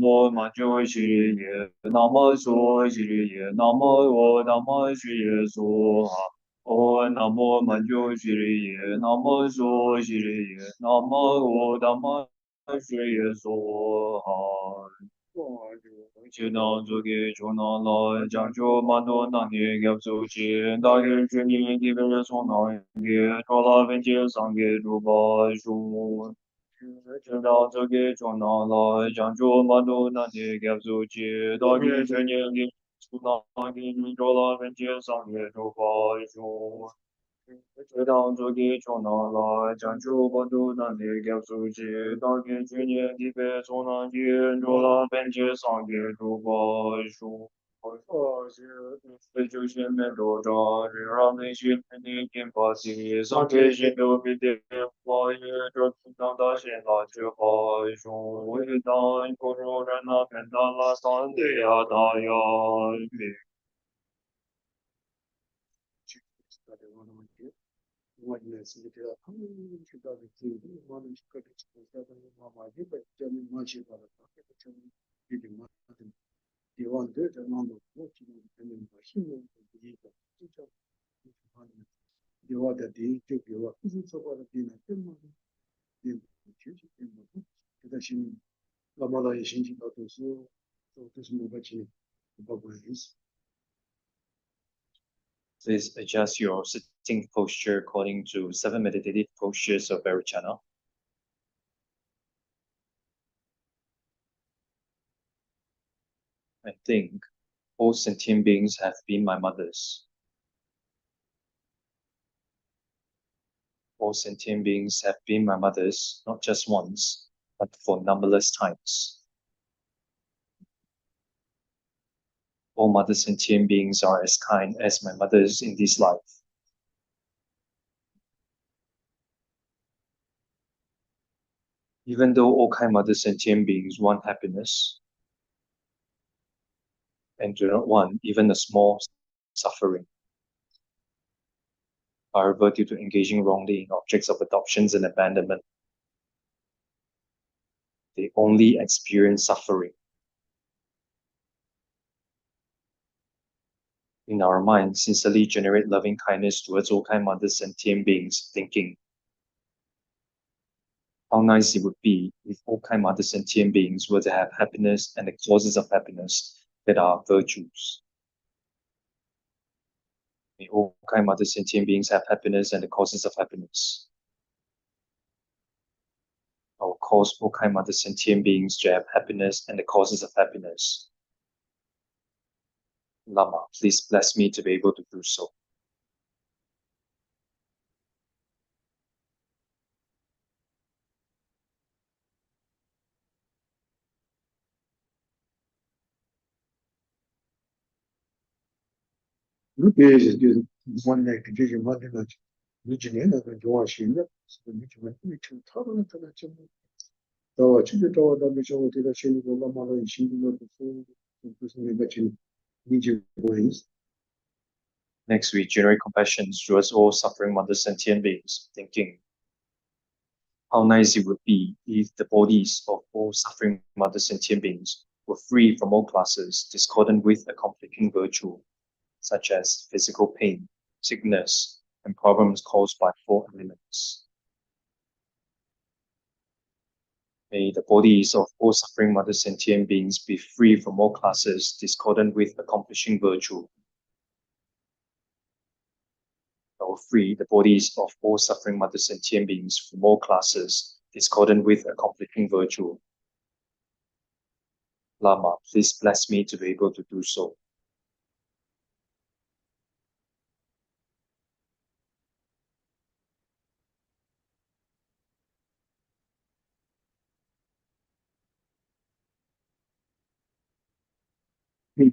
我嘛就是也，那么说是也，那么我那么是也说哈，我那么嘛就是也，那么说是也，那么我那么是也说哈。我就知道这个就拿来讲究蛮多那些要走进，大概是你基本上从哪里到了边界上给主把手。知道这个就拿来讲究蛮多那些要走进，大概是你从哪里到了边界上给主把手。知道这个就拿来讲究蛮多那些要走进，大概是你从哪里到了边界上给主把手。这就是面多着，让那些你跟把心上这些都比的话，也就当大现在就好说，为当不如人那边的那三的呀大呀，please adjust your sitting posture according to 7 meditative postures of Varichana. I think all sentient beings have been my mothers. All sentient beings have been my mothers, not just once, but for numberless times. All mother sentient beings are as kind as my mothers in this life. Even though all kind mother sentient beings want happiness and do not want even a small suffering. However, due to engaging wrongly in objects of adoptions and abandonment, they only experience suffering. In our mind, sincerely generate loving kindness towards all kind mother sentient beings, thinking, how nice it would be if all kind mother sentient beings were to have happiness and the causes of happiness that are virtues. May all kind mother sentient beings have happiness and the causes of happiness. I will cause all kind mother sentient beings to have happiness and the causes of happiness. Lama, please bless me to be able to do so. Next, we generate compassion towards all suffering mother sentient beings, thinking, how nice it would be if the bodies of all suffering mother sentient beings were free from all classes discordant with a conflicting virtue, such as physical pain, sickness, and problems caused by four elements. May the bodies of all suffering mother sentient beings be free from all classes discordant with accomplishing virtue. I will free the bodies of all suffering mother sentient beings from all classes discordant with accomplishing virtue. Lama, please bless me to be able to do so. How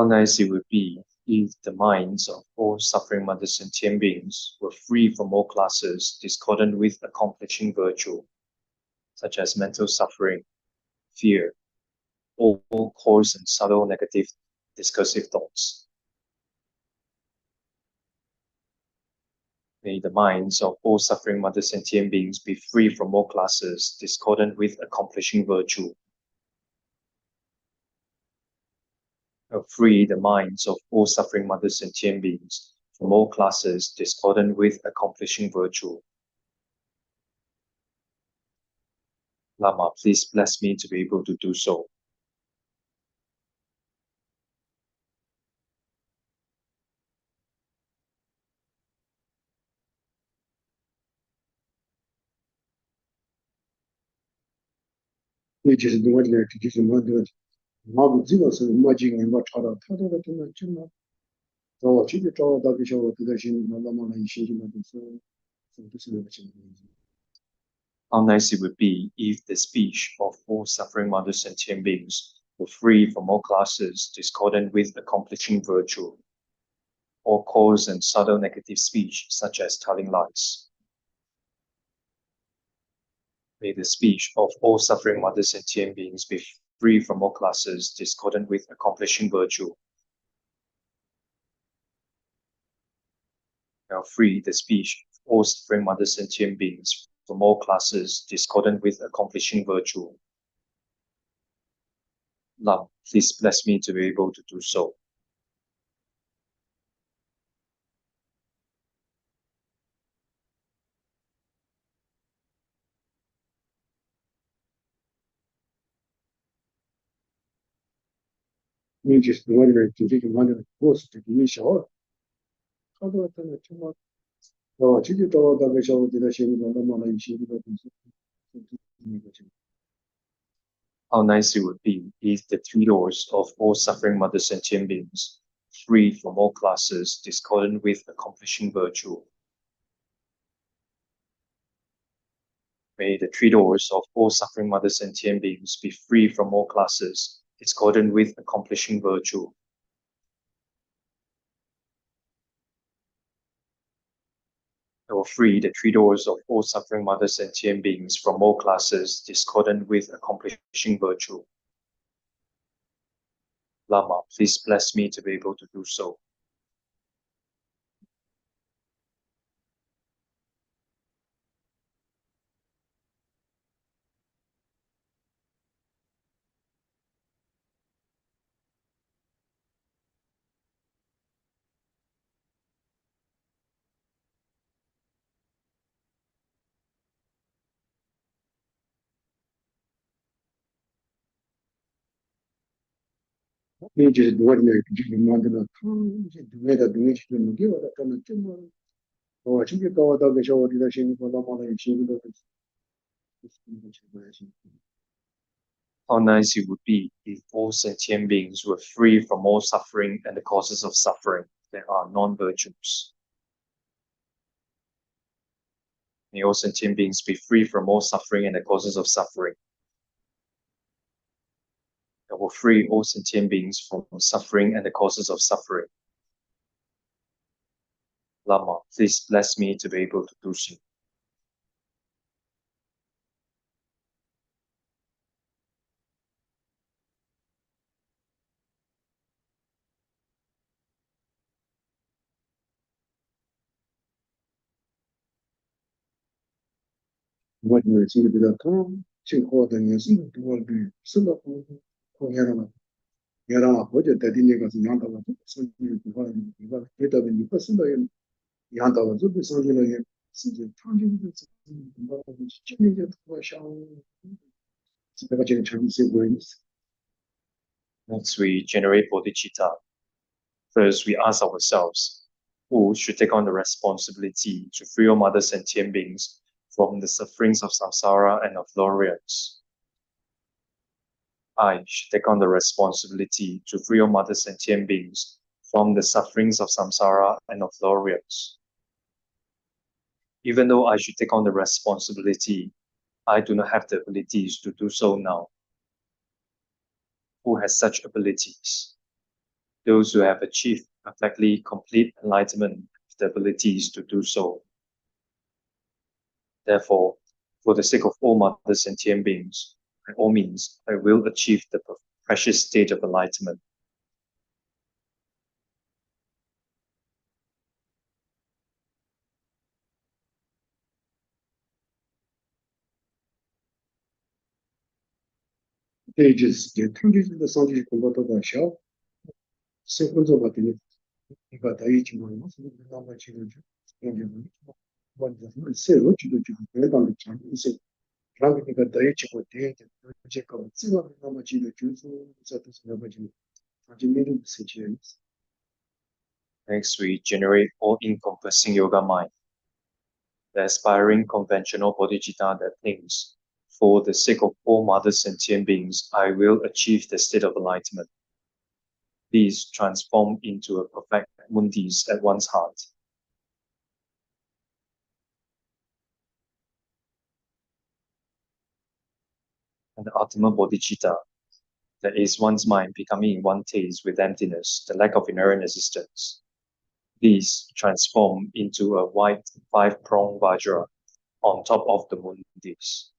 nice it would be if the minds of all suffering mother sentient beings were free from all classes discordant with accomplishing virtue, such as mental suffering, fear, all coarse and subtle negative discursive thoughts. May the minds of all suffering mother sentient beings be free from all classes discordant with accomplishing virtue. Free the minds of all suffering mother sentient beings from all classes discordant with accomplishing virtue. Lama, please bless me to be able to do so. which is the one that is mother. Mabu Zivas and Majing and Watara, Tata, so she did all that show to the Shin, Lama, and she How nice it would be if the speech of all suffering mother sentient beings were free from all classes discordant with accomplishing virtue, or coarse and subtle negative speech such as telling lies. May the speech of all suffering mother sentient beings be free from all classes discordant with accomplishing virtue. Now free the speech of all suffering mother sentient beings from all classes discordant with accomplishing virtue. Lam, please bless me to be able to do so. which is the one that to take one of the post to be shower. How do I tell it too much? Oh, she did all that show to the Shin, Lama, and she How nice it would be if the three doors of all suffering mother sentient beings, free from all classes, discordant with accomplishing virtue. May the three doors of all suffering mother sentient beings be free from all classes, discordant with accomplishing virtue. I will free the three doors of all suffering mother sentient beings from all classes, discordant with accomplishing virtue. Lama, please bless me to be able to do so. which is the one that to be mother. The way that the which can give it a kind of timber. Oh, she did all that show to the Shin, Lama, and she How nice it would be if all sentient beings were free from all suffering and the causes of suffering. There are non-virtues. May all sentient beings be free from all suffering and the causes of suffering. I will free all sentient beings from suffering and the causes of suffering. Lama, please bless me to be able to do so. what you see to the tom, she called the news to all be Singapore, Yarama. Yarama, what you did in the Yanda, so you get up in the person, Yanda was up with something. Since the time Next, we generate bodhicitta. First, we ask ourselves, who should take on the responsibility to free all mother sentient beings from the sufferings of samsara and of glorians? I should take on the responsibility to free all mother sentient beings from the sufferings of samsara and of glorians. Even though I should take on the responsibility, I do not have the abilities to do so now. Who has such abilities? Those who have achieved perfectly complete enlightenment have the abilities to do so. Therefore, for the sake of all mother sentient beings, by all means, I will achieve the precious state of enlightenment. pages get through the Sanji Kumbato show. Sequence of the got each one, not much in what the say what you do, read on the Chinese. Ranking got the each of the check out, see what much in the juice, satisfaction. Next, we generate all-encompassing yoga mind, the aspiring conventional bodhicitta that thinks, for the sake of all mother sentient beings, I will achieve the state of enlightenment. These transform into a perfect mundis at one's heart. And the ultimate bodhicitta, that is one's mind becoming in one taste with emptiness, the lack of inherent existence. These transform into a white five-pronged vajra on top of the mundis.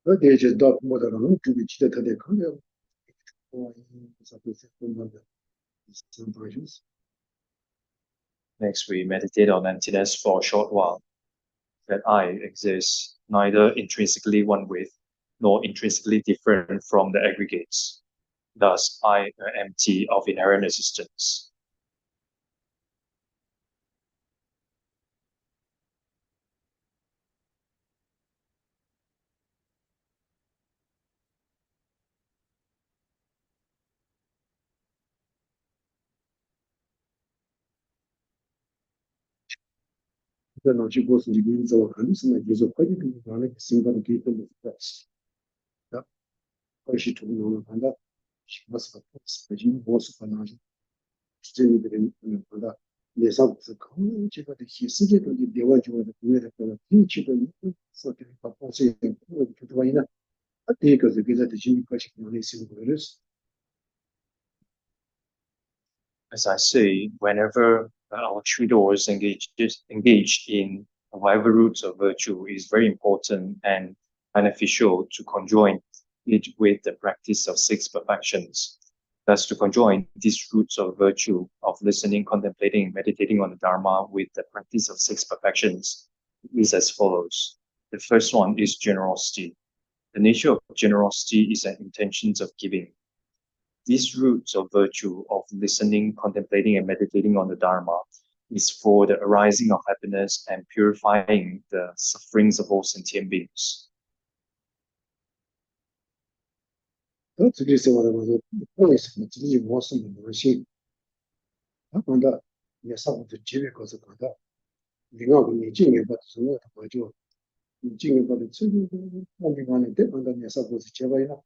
They just dot model to be cheated at the corner. Next, we meditate on emptiness for a short while. That I exists neither intrinsically one with, nor intrinsically different from the aggregates. Thus, I am empty of inherent existence. The logic goes to the our hands and gives a quite a single people of that. She told me on that. She must have put the was financial. Still, the les arbres se creux, tu vas décider de dire ouais, tu vas devenir la tu vas ça tu vas penser tu dois y aller. À tes que c'est déjà déjà une question de laisser ouvrir. As I say, whenever our three doors engaged in whatever roots of virtue is very important and beneficial to conjoin it with the practice of six perfections. Thus, to conjoin these roots of virtue of listening, contemplating, meditating on the Dharma with the practice of six perfections is as follows. The first one is generosity. The nature of generosity is an intention of giving. These roots of virtue of listening, contemplating, and meditating on the Dharma is for the arising of happiness and purifying the sufferings of all sentient beings. That's the reason why I was the wasn't the machine. I found out yes, I was the Jimmy because of that. You know, when you jing about the water by Joe, you jing about the two, only one and did, and then yes, I was the Java,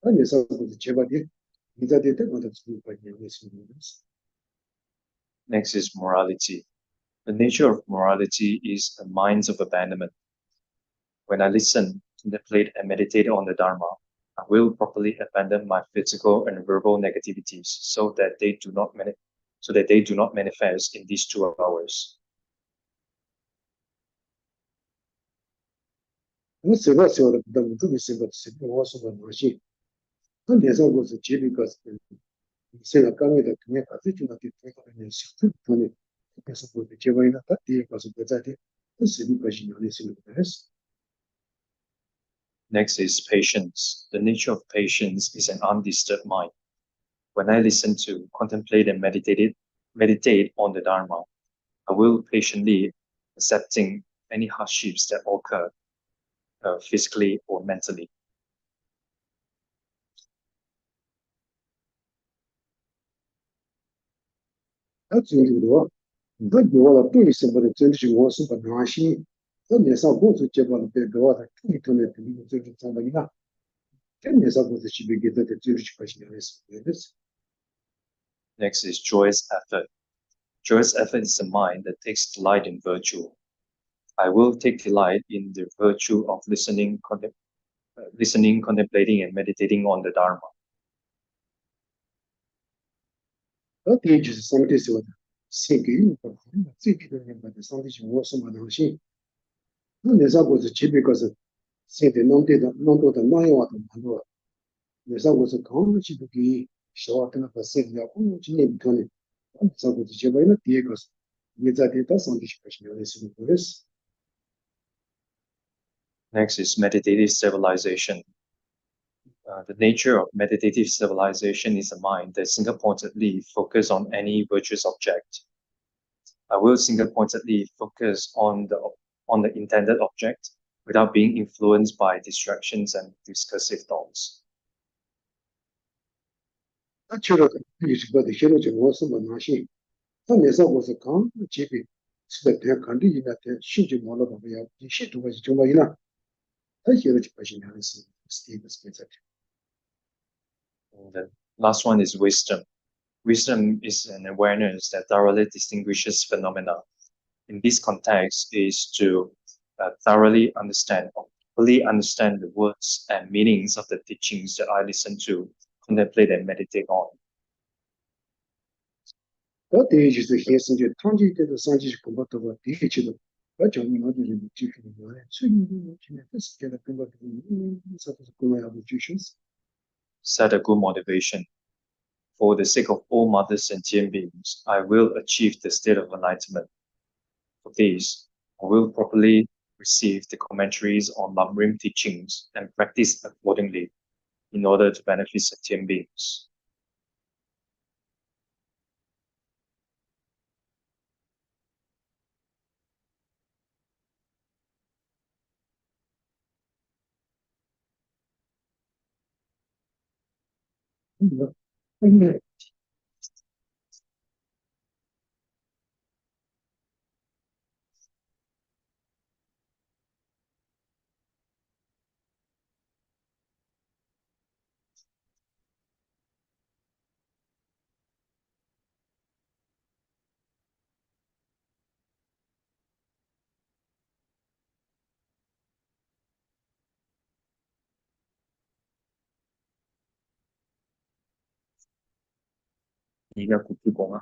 and yes, I was the Java did. That did not exclude by the Next is morality. The nature of morality is a minds of abandonment. When I listen, contemplate, and meditate on the Dharma, I will properly abandon my physical and verbal negativities so that they do not manifest in these 2 hours. C'est vrai, c'est dans le tout, c'est the machine. Quand les gens vont se tuer, because c'est la carrière de tenir à fait, tu n'as pas surtout donné. Parce que tu vas y aller, parce que c'est lui qui génère c'est le reste. Next is patience. The nature of patience is an undisturbed mind. When I listen to, contemplate, and meditate on the Dharma, I will patiently accepting any hardships that occur physically or mentally. That's really what. But you want to do is about the tension was super machine. Then there's a boat to check on the paper water, 2 to be somebody now. Then there's a boat that should be given the Jewish question. Next is joyous effort. Joyous effort is a mind that takes delight in virtue. I will take delight in the virtue of listening, contemplating, and meditating on the Dharma. That age is something so sinking, but the something was some other machine. Then there's a boat to check because say the non data non to the 9 watt 내가 무슨 강의실이 시작하는 거 세냐 공진이 편에 자고 제발은 뒤에 가서 예자대다 선지시키시면 되겠습니다. Next is meditative stabilization. The nature of meditative stabilization is a mind that single-pointedly focuses on any virtuous object. I will single-pointedly focus on the intended object without being influenced by distractions and discursive thoughts. 아치로 이스바데 헤로제 모스만 나시 내가 무슨 강의실이 시작될 간디이나테 신지 몰라도 야 시도가 정말이나 다시로 집하시면 하겠습니다. And the last one is wisdom. Wisdom is an awareness that thoroughly distinguishes phenomena. In this context, is to thoroughly understand or fully understand the words and meanings of the teachings that I listen to, contemplate and meditate on. 어디에서 해선제 통지되도 산지식 공부도 디기치도 어쩌면 어디를 지키는 거에 수행도 지내 스케일을 공부도 사서 공부하고 주시스 Set a good motivation. For the sake of all mother sentient beings, I will achieve the state of enlightenment. For this, I will properly receive the commentaries on Lam Rim teachings and practice accordingly in order to benefit sentient beings. 네가 국기공아.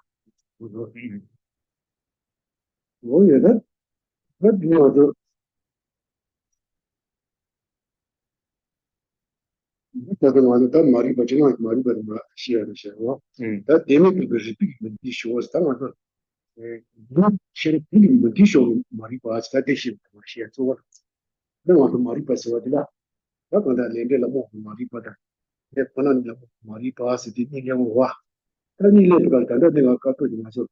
뭐예요? 그래도 다들 와도 다 말이 버지나 말이 버마 시야르셔. 다 데미 그것이 비 쇼스 당하고 뭐 시르 비 쇼 말이 바스다 대시 시야 저 너도 말이 바스와디라 다 건다 렌데 라모 말이 바다 내 번은 말이 바스 디니 와 아니 레가 간다 내가 갖고 지나서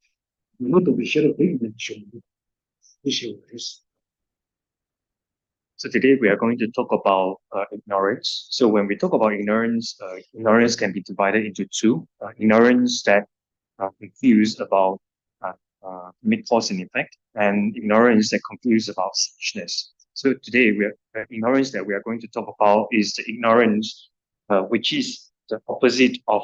너도 비셔 비 쇼 비쇼스 So today we are going to talk about ignorance. So when we talk about ignorance, ignorance can be divided into two. Ignorance that confused about mid cause and effect, and ignorance that confused about suchness. So today ignorance that we are going to talk about is the ignorance which is the opposite of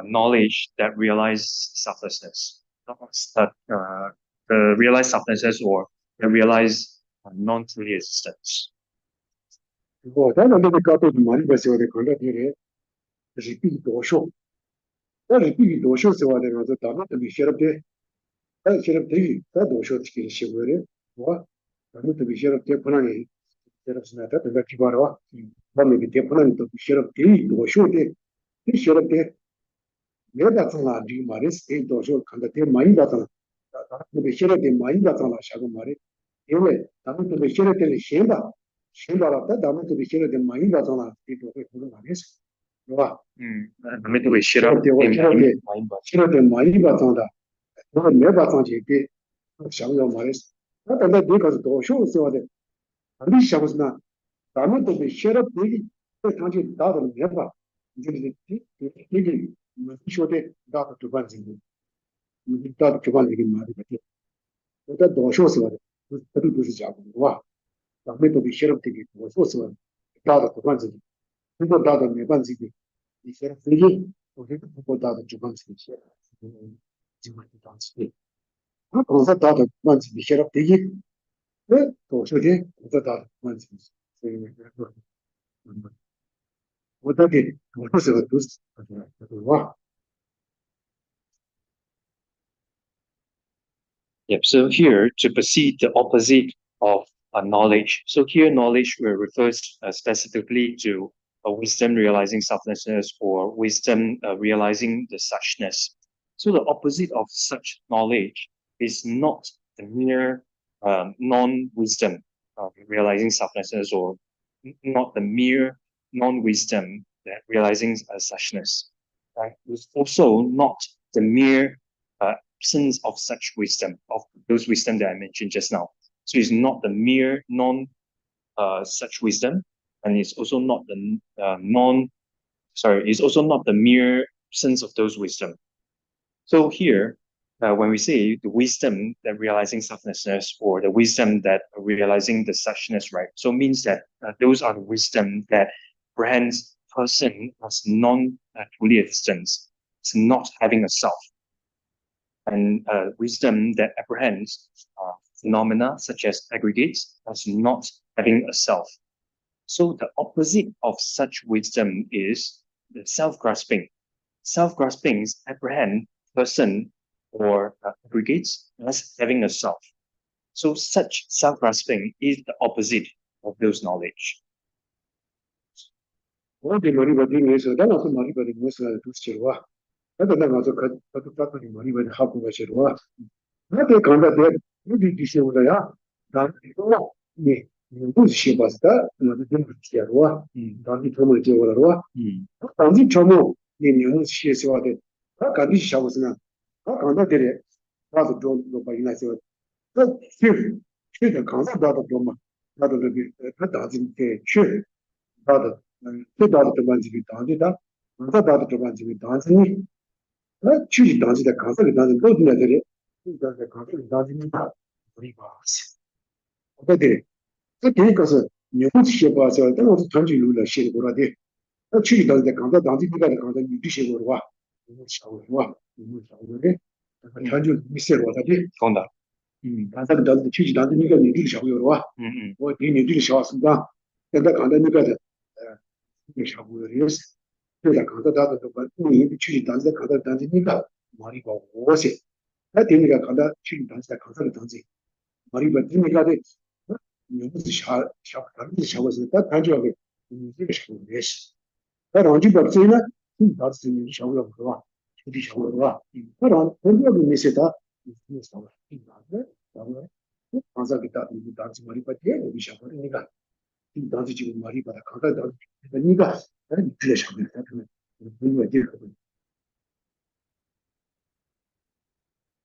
knowledge that realizes selflessness. The realized selflessness or the realized non-truly existence. 뭐 다른 데도 가도 많이 봤어야 될 건데 되게 리피트 도쇼 리피트 도쇼 세워야 되는 것도 다음부터 비셔럽게 다 시럽들이 다 도쇼 지키는 시고요 뭐 다음부터 비셔럽게 권한이 시럽스나다 내가 기바로 밤에 그때 권한이 또 비셔럽게 도쇼데 비셔럽게 내가 정말 이 말이 이 도쇼 간다데 많이 받아 다음부터 비셔럽게 많이 받아라 shago 말이 이게 다음부터 비셔럽게 셴다 셴다라다 다음부터 비셔럽게 많이 받아라 이 도쇼 그런 거 아니었어 봐 Namito we share up 싫어도 많이 받아다 그거 내 받아지 그想要 말했어 나도 내가 도쇼 세워야 안 시작했으나 다음부터 비셔럽 되기 그 당시 나도 내가 이제 이게 쇼데 다도 두 번째 다도 두 번째 말이 같아 그러니까 도쇼 세워야 그것도 무슨 자고 와 다음부터 비셔럽 되기 도쇼 세워야 다도 두 번째 그거 다도 네 번째 이제 되게 우리도 보다도 두 번째 지금 당시 그래서 다도 먼저 비셔럽 되기 또 저게 그다 먼저 어떻게 무엇을 두스 와 Yep. So here to perceive the opposite of knowledge. So here knowledge refers specifically to wisdom realizing selflessness, or wisdom realizing the suchness. So the opposite of such knowledge is not the mere non-wisdom realizing selflessness, or not the mere non-wisdom realizing suchness. It's also not the mere absence of such wisdom, of those wisdom that I mentioned just now. So it's not the mere non such wisdom, and it's also not the it's also not the mere sense of those wisdom. So here, when we say the wisdom that realizing selflessness, or the wisdom that realizing the suchness, right? So it means that those are the wisdom that apprehends person as non-fully existence. It's not having a self. And wisdom that apprehends phenomena such as aggregates as not having a self. So the opposite of such wisdom is the self-grasping. Self-grasping apprehend person or aggregates as having a self. So such self-grasping is the opposite of those knowledge. 어디 머리 버리는 거에서 나가서 머리 버리는 것을 두시와. 나도 나가서 그 빠빠리 머리 버리 하고 가시와. 나도 간다데 우리 디시오다야. 나 이거 네. 무슨 시바스다. 나도 좀 지야와. 나도 좀 지야와. 단지 처모 네 명은 시에서와데. 나 간디 샤고스나. 나 간다데. 나도 좀 바이나서. 그 그 간다 나도 좀 나도 그 다지 그 나도 그 나도 좀 반지기 단지다. 나도 좀 반지기 단지니. 나 취지 단지다 가서 나도 또 내들이. 그다음에 가서 단지니다. 우리 봐스. 어때? 그 되니까서 뉴스 봐서 내가 전지 루라 시에 보라데. 나 취지 단지다 가서 단지니까 가서 뉴스 보러 와. 뉴스 와. 뉴스 오는데 전지 미세로 와다지. 건다. 가서 단지 취지 단지니까 뉴스 보러 와. 뭐 뉴스 왔습니다. 내가 간다니까 샤부르스 내가 가다다도 이 취지 단지 가다 단지니까 말이 거 오세 나 되니까 가다 취지 단지 가다 단지 말이 버티니까 돼 무슨 단지 샤워서 다 단지하게 이게 샤부르스 나 언제 버티나 단지 샤워로 와 취지 샤워로 와 그럼 본격이 미세다 무슨 샤워 이거는 다음에 가자기다 단지 말이 버티에 우리 샤워니까 단지 지금 말이 받아 가다 네가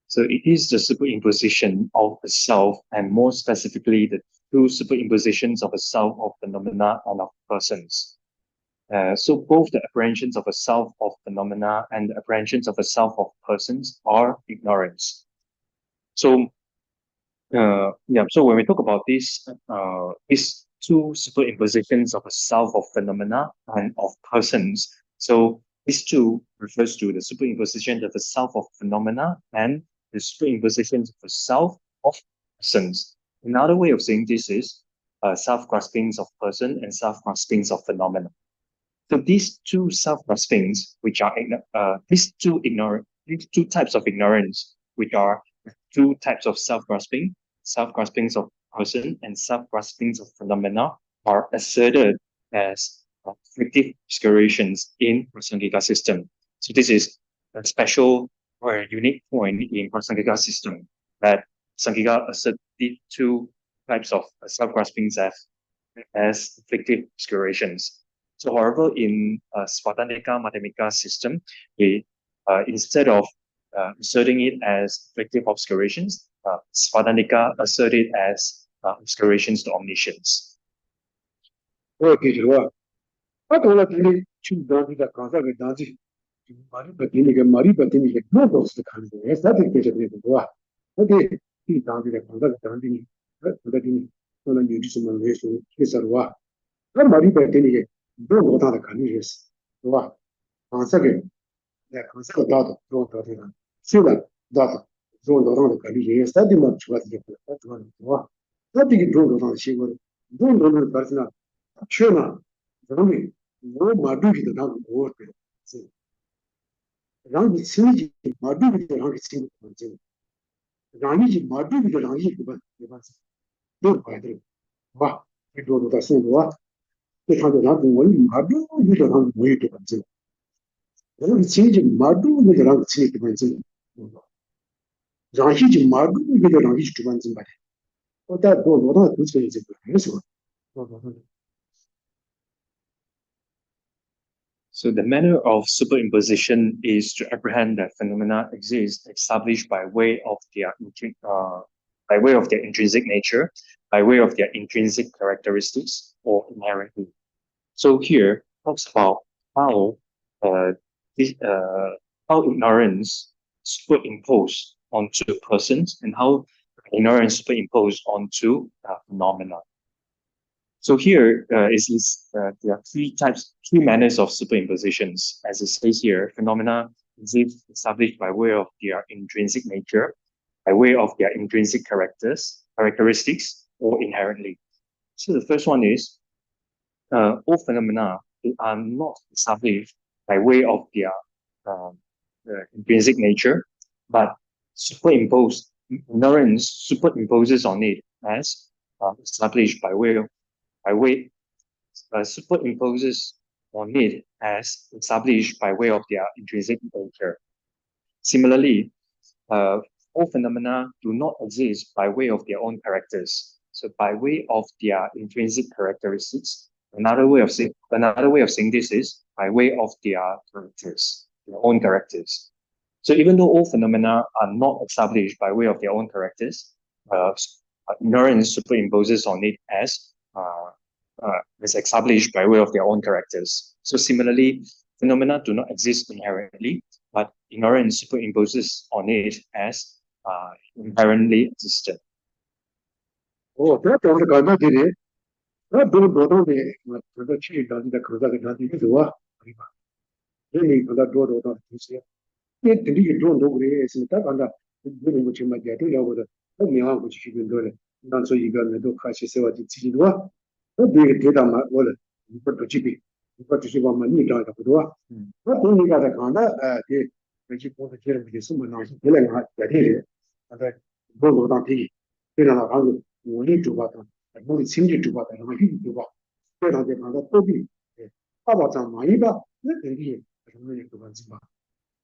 So it is the superimposition of a self, and more specifically, the two superimpositions of a self of phenomena and of persons. So both the apprehensions of a self of phenomena and the apprehensions of a self of persons are ignorance. So, so when we talk about these two superimpositions of a self of phenomena and of persons, so these two refers to the superimposition of the self of phenomena and the superimposition of the self of persons. Another way of saying this is self-graspings of person and self-graspings of phenomena. So these two self-graspings, which are these two types of ignorance, which are two types of self-graspings of person and self-graspings of phenomena, are asserted as fictive obscurations in Prasangika system. So this is a special or a unique point in Prasangika system, that Sangika assert these two types of self-graspings as fictive obscurations. So however, in Svatandika Madhyamika system, we instead of asserting it as fictive obscurations, Svatandika assert it as obscurations to omniscience. Okay, I don't like to choose the concept of Danzi. Mari Batini, no those the country. Yes, that is the okay, he down the concept of Danzi. So the mutual relation is a wa. Mari Batini, don't go down the country. Yes, wa. Once again, the concept of data, don't go down. See that data, don't go down the country. Yes, that is much what you put. That's one. What did you do on she would don't know the person. Sure, only no Madu the not work. Rang the Sinji, Madu the Rang Sing. Rani Madu the Rangi, but don't buy them. What? You don't know the same what? 这他就让我马路遇到他我也这个字，我们亲戚马路遇到让亲戚这个字，让一起马路遇到让一起这个字吧，我在多大都是这个，没什么。So the manner of superimposition is to apprehend that phenomena exist established by way of their intrinsic nature, by way of their intrinsic characteristics, or inherently. So here talks about how this, how ignorance superimpose onto persons and how ignorance superimpose onto phenomena. So here there are three manners of superimpositions. As it says here, phenomena exist established by way of their intrinsic nature, by way of their intrinsic characteristics, or inherently. So the first one is all phenomena are not established by way of their intrinsic nature, but ignorance superimposes on it as established superimposes on it as established by way of their intrinsic nature. Similarly, all phenomena do not exist by way of their own characters. So by way of their intrinsic characteristics, another way of saying this is by way of their characters, their own characters. So even though all phenomena are not established by way of their own characters, ignorance superimposes on it as established by way of their own characters. So similarly, phenomena do not exist inherently, but ignorance superimposes on it as inherently existent. Oh, that's all the kind of thing. That don't bother me. The chief doesn't the cruiser doesn't do what? Really, that door don't see. Yet, you don't know where it is in that under doing what you might get over the only one which you can do it. Not so you got to do cash yourself to see what. What do you get on my wallet? You put the GP. You got to see what money down the door. What only got a conda, the chip of the chair with someone else feeling that here. And that go down tea. You know how you need to what. I only seem to what I need to what. But I get another copy. How about some money? But let me hear. I don't know to Banzima.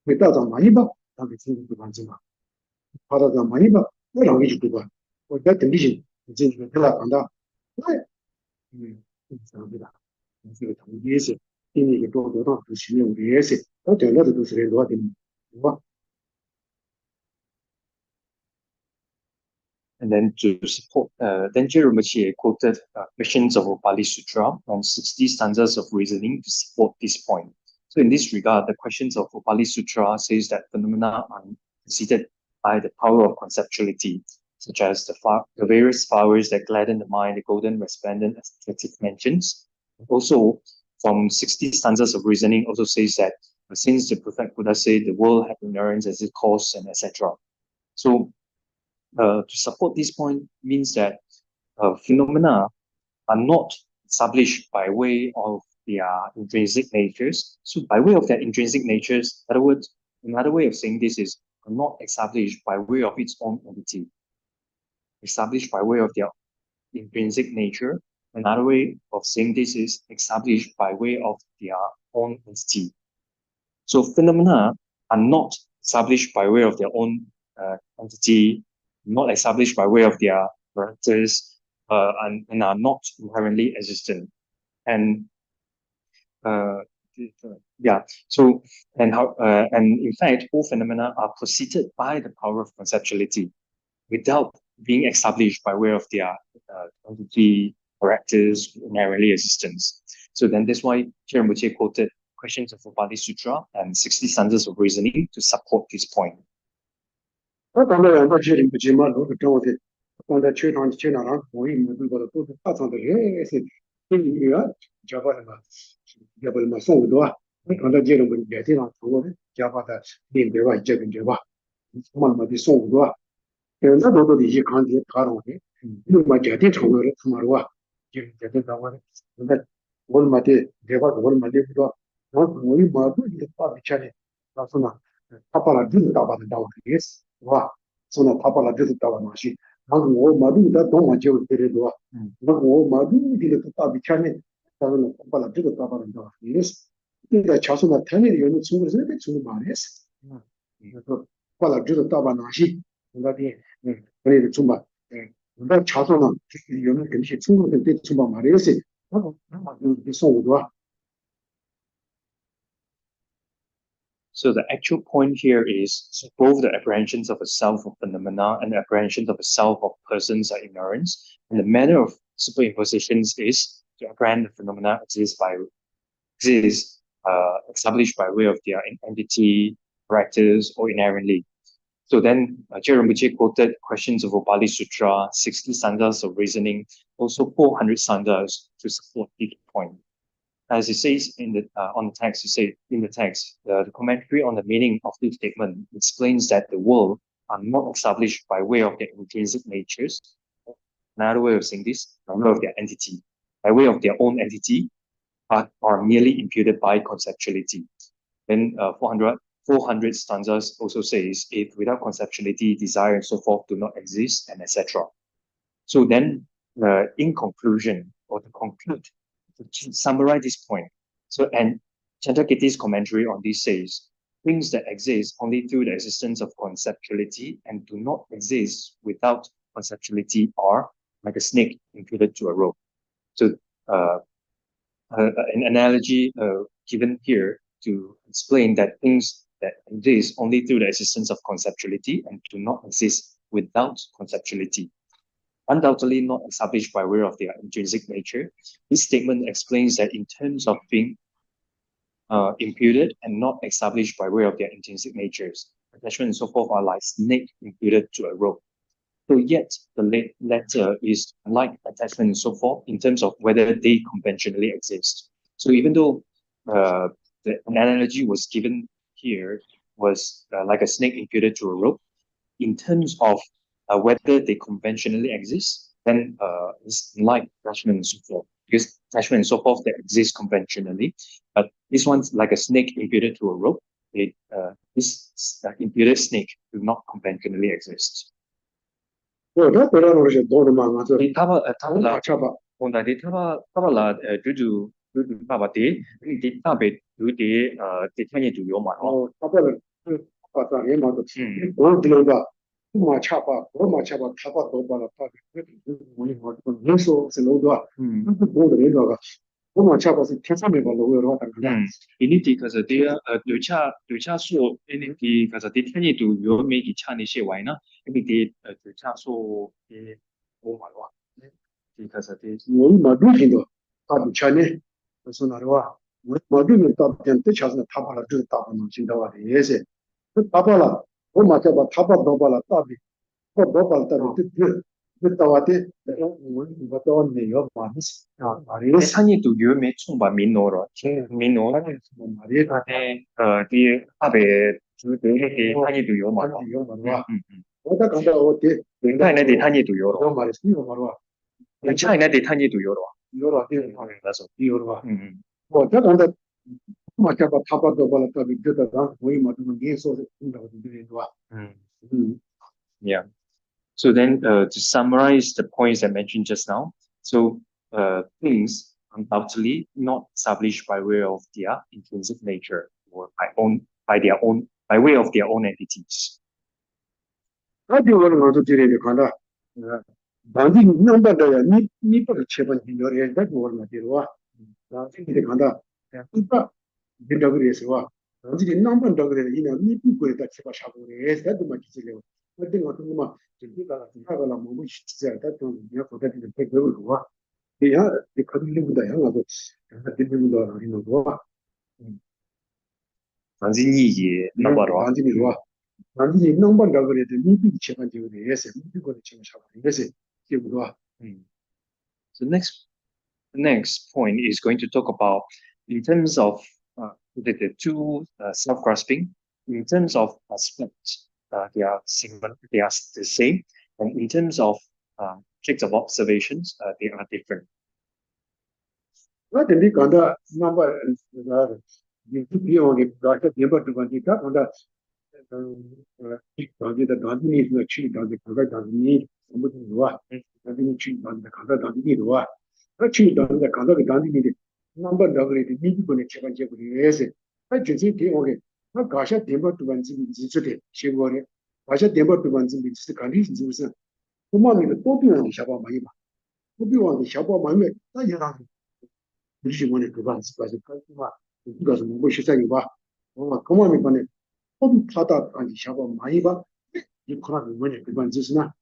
Without some money, but I'm to Banzima. Other than money, but we don't need to what. Or that condition is in the pillar and that. Right. Yes, in the door, to see you, yes, but a lot of those rewarding. And then to support, then Jeremiah quoted questions of Upali Sutra and 60 stanzas of reasoning to support this point. So in this regard, the questions of Upali Sutra says that phenomena are preceded by the power of conceptuality, such as the various flowers that gladden the mind, the golden, resplendent, aesthetic mentions. Also, from 60 stanzas of reasoning also says that since the perfect Buddha said the world had ignorance as its cause and etc. So to support this point means that phenomena are not established by way of their intrinsic natures. So by way of their intrinsic natures, in other words, another way of saying this is not established by way of its own entity. Established by way of their intrinsic nature. Another way of saying this is established by way of their own entity. So phenomena are not established by way of their own entity, not established by way of their characters, and are not inherently existent. And so and in fact, all phenomena are preceded by the power of conceptuality, without being established by way of their entity, characters, inherently existence. So then that's why Chiramuche quoted questions of Upali Sutra and 60 stanzas of reasoning to support this point. But on the end of Jerry, which you might look at on the church on China, we got to put the path on the yes, in Java, Jabal Maso, on the Jerry will get in on Java that being the right Jab in Java. One might be so good. And that over the country, Karone, you might get it over tomorrow. You get it over that one might give out one might live. Not only my the public channel. Papa didn't about the down. Yes, wow. So now Papa didn't tell machine. Not all Madu that don't want you to do. Not all Madu did the public channel. 다른 오빠라 저도 따바는 거 이래서 근데 자수나 태네 요는 충분히 돼 충분히 말했어 그래서 오빠라 저도 따바나시 뭔가디 그래 좀 봐. 근데 자수나 요는 괜히 충분히 돼 좀 말했어 하고 소고도 So the actual point here is both the apprehensions of a self of phenomena and the apprehensions of a self of persons are ignorance. And the manner of superimpositions is to apprehend the phenomena established by way of their entity, practice, or inherently. So then, Rinpoche quoted questions of Upali Sutra, 60 sandhas of reasoning, also 400 sandhas to support each point. As it says in the on the text, the commentary on the meaning of this statement explains that the world are not established by way of their intrinsic natures. Another way of saying this, by way of their entity, by way of their own entity, but are merely imputed by conceptuality. Then 400 stanzas also says, if without conceptuality, desire and so forth do not exist, and etc. So then, in conclusion, or to conclude, to summarize this point, and Chandrakirti's commentary on this says, things that exist only through the existence of conceptuality and do not exist without conceptuality are like a snake imputed to a rope. So an analogy given here to explain that things that exist only through the existence of conceptuality and do not exist without conceptuality, undoubtedly not established by way of their intrinsic nature. This statement explains that in terms of being imputed and not established by way of their intrinsic natures, attachment and so forth are like snake imputed to a rope. So yet the latter is like attachment and so forth in terms of whether they conventionally exist. So even though the analogy was given here was like a snake imputed to a rope, in terms of whether they conventionally exist, then it's like attachment and so forth. Because attachment and so forth that exist conventionally, but this one's like a snake imputed to a rope. This imputed snake do not conventionally exist. 다 돌아오는 게 도로만 가서 타바라 맞춰봐 온다디 타바라 주주 바바티 디 타베 두디 디타니 두요마 답을 봤다 예 맞아 뭘 들어봐 맞춰봐 뭐 맞춰봐 타바 더 봐라 타 우리 뭐 해서 슬로우가 뭐 들어가 뭐 맞춰봐서 태산에 걸로 여러 왔다 그래 ini di kaza dia ducha so ini di kaza di tani du yo me gi cha ni she wai na ini di ducha so di o ma wa di kaza di 뭐 맞으신도 다 차네 그래서 나와 뭐 맞으면 또 된대 차서 타바라 주 타바는 진다와 예세 타바라 뭐 맞춰봐 타바 더 봐라 타비 더 봐라 타비 그때와데 뭐 이것도 언니요 많으시 말이 tani du yo me chung ba min no ro min no 말이 ate di abe ju de he tani du yo ma ro 오다 간다 어때 dai na de tani du yo ro 말이 쓰는 말와 cha na de tani du yo ro 이거로 어때 that's all 이거로 뭐 저런데 맞춰봐 타바도 봐라 타비 그때다 거의 맞으면 예소서 된다고 들리는데 yeah. So then, to summarize the points I mentioned just now, so things undoubtedly not established by way of their intrinsic nature or by way of their own entities. 라디오는 어디 들리는 거다 단지 넘버다야 니 버를 쳐본 요리에 가지고 오는 거와 나중에 간다 그러니까 된다 그래서 와 단지 넘버다 그래 이나 니 부고에다 쳐봐 샤보래 해서도 맞지래요 어떤 어떤 거 진짜가 하거나 뭐 진짜 좀 내가 거기다 배우고 와 야, 이 거들리보다 양하고 거들리보다 아니는 거 단지 넘버로 단지 와 단지 넘버다 그래도 니 쳐본 적이 있어요 니 거를 치면 샤보 이래서 기분 와 So the next point is going to talk about in terms of the two self-grasping, in terms of aspects, they are similar, they are the same, and in terms of objects of observations, they are different. 근데 니 간다 넘버 이 비용이 가서 예버도 가니까 간다 단지다 단지니 치 단지 그가 단지니 아무튼 좋아 단지니 치 단지 가다 단지니 좋아 치 단지 가다 단지니 number doggy, the people in Chapan Jabri. I just say, okay, not Gasha Demba to one thing, she worry. Gasha Demba to one thing, which the conditions use. Come on, the Poppy on the Shaba Maiba. Poppy on the Shaba Maiba, I have really wanted to run by the customer because Mushi Sagiba. Oh, come on, Mipane. Poppy Tata on the Shaba Maiba. You can't win it because this now.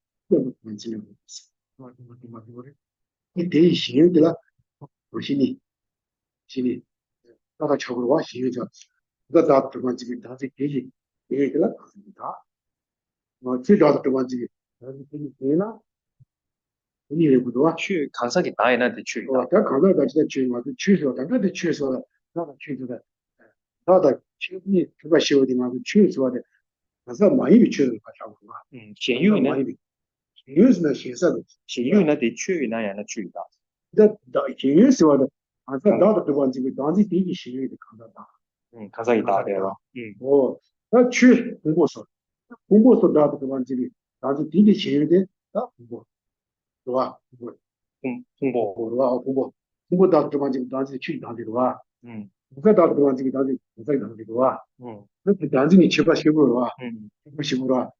It is she, the Roshini. She, Tata Chabua, she is the doctor wants to be done. Two doctor wants to be你不多，去看啥给大爷那得去哦，他可能在这去嘛，就去说，但是得去说的，那个去说的，他的去你这个修的嘛，就去说的，但是满意的去的话差不多，咸鱼呢？满意的，有是那显色的，咸鱼那得去那样的去的。那有说的，啊，这大的地方这个当地第一咸鱼的看到大，看啥给大对吧？哦，那去红果说大的地方这里，当时第一咸鱼的啊，红果，是吧？通过，通过到地方这个当时去当地的话。不在到地方这个当地不在当地的话，那当地你去把修过了吧？不修过了，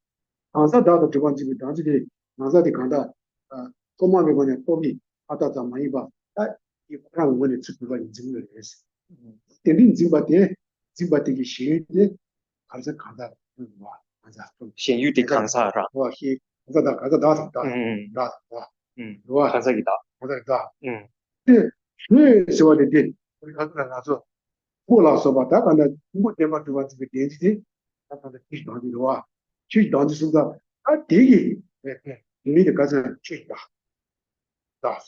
啊，在到的地方这个当地的，那在的看到，多么的关键，多比啊，到咱们一把，哎，一看我们的出口吧，已经有认识，点定经把点，经把这个学的，还是看到，哇，还是咸鱼得看啥是吧？哇，是，看到，是吧？是吧？看啥给大？看到，对，是说的对，我看到他说。过了说吧，他刚才我电话对吧？这个电视的，他刚才去当的话，去当的时候，他第一，你的个是去大，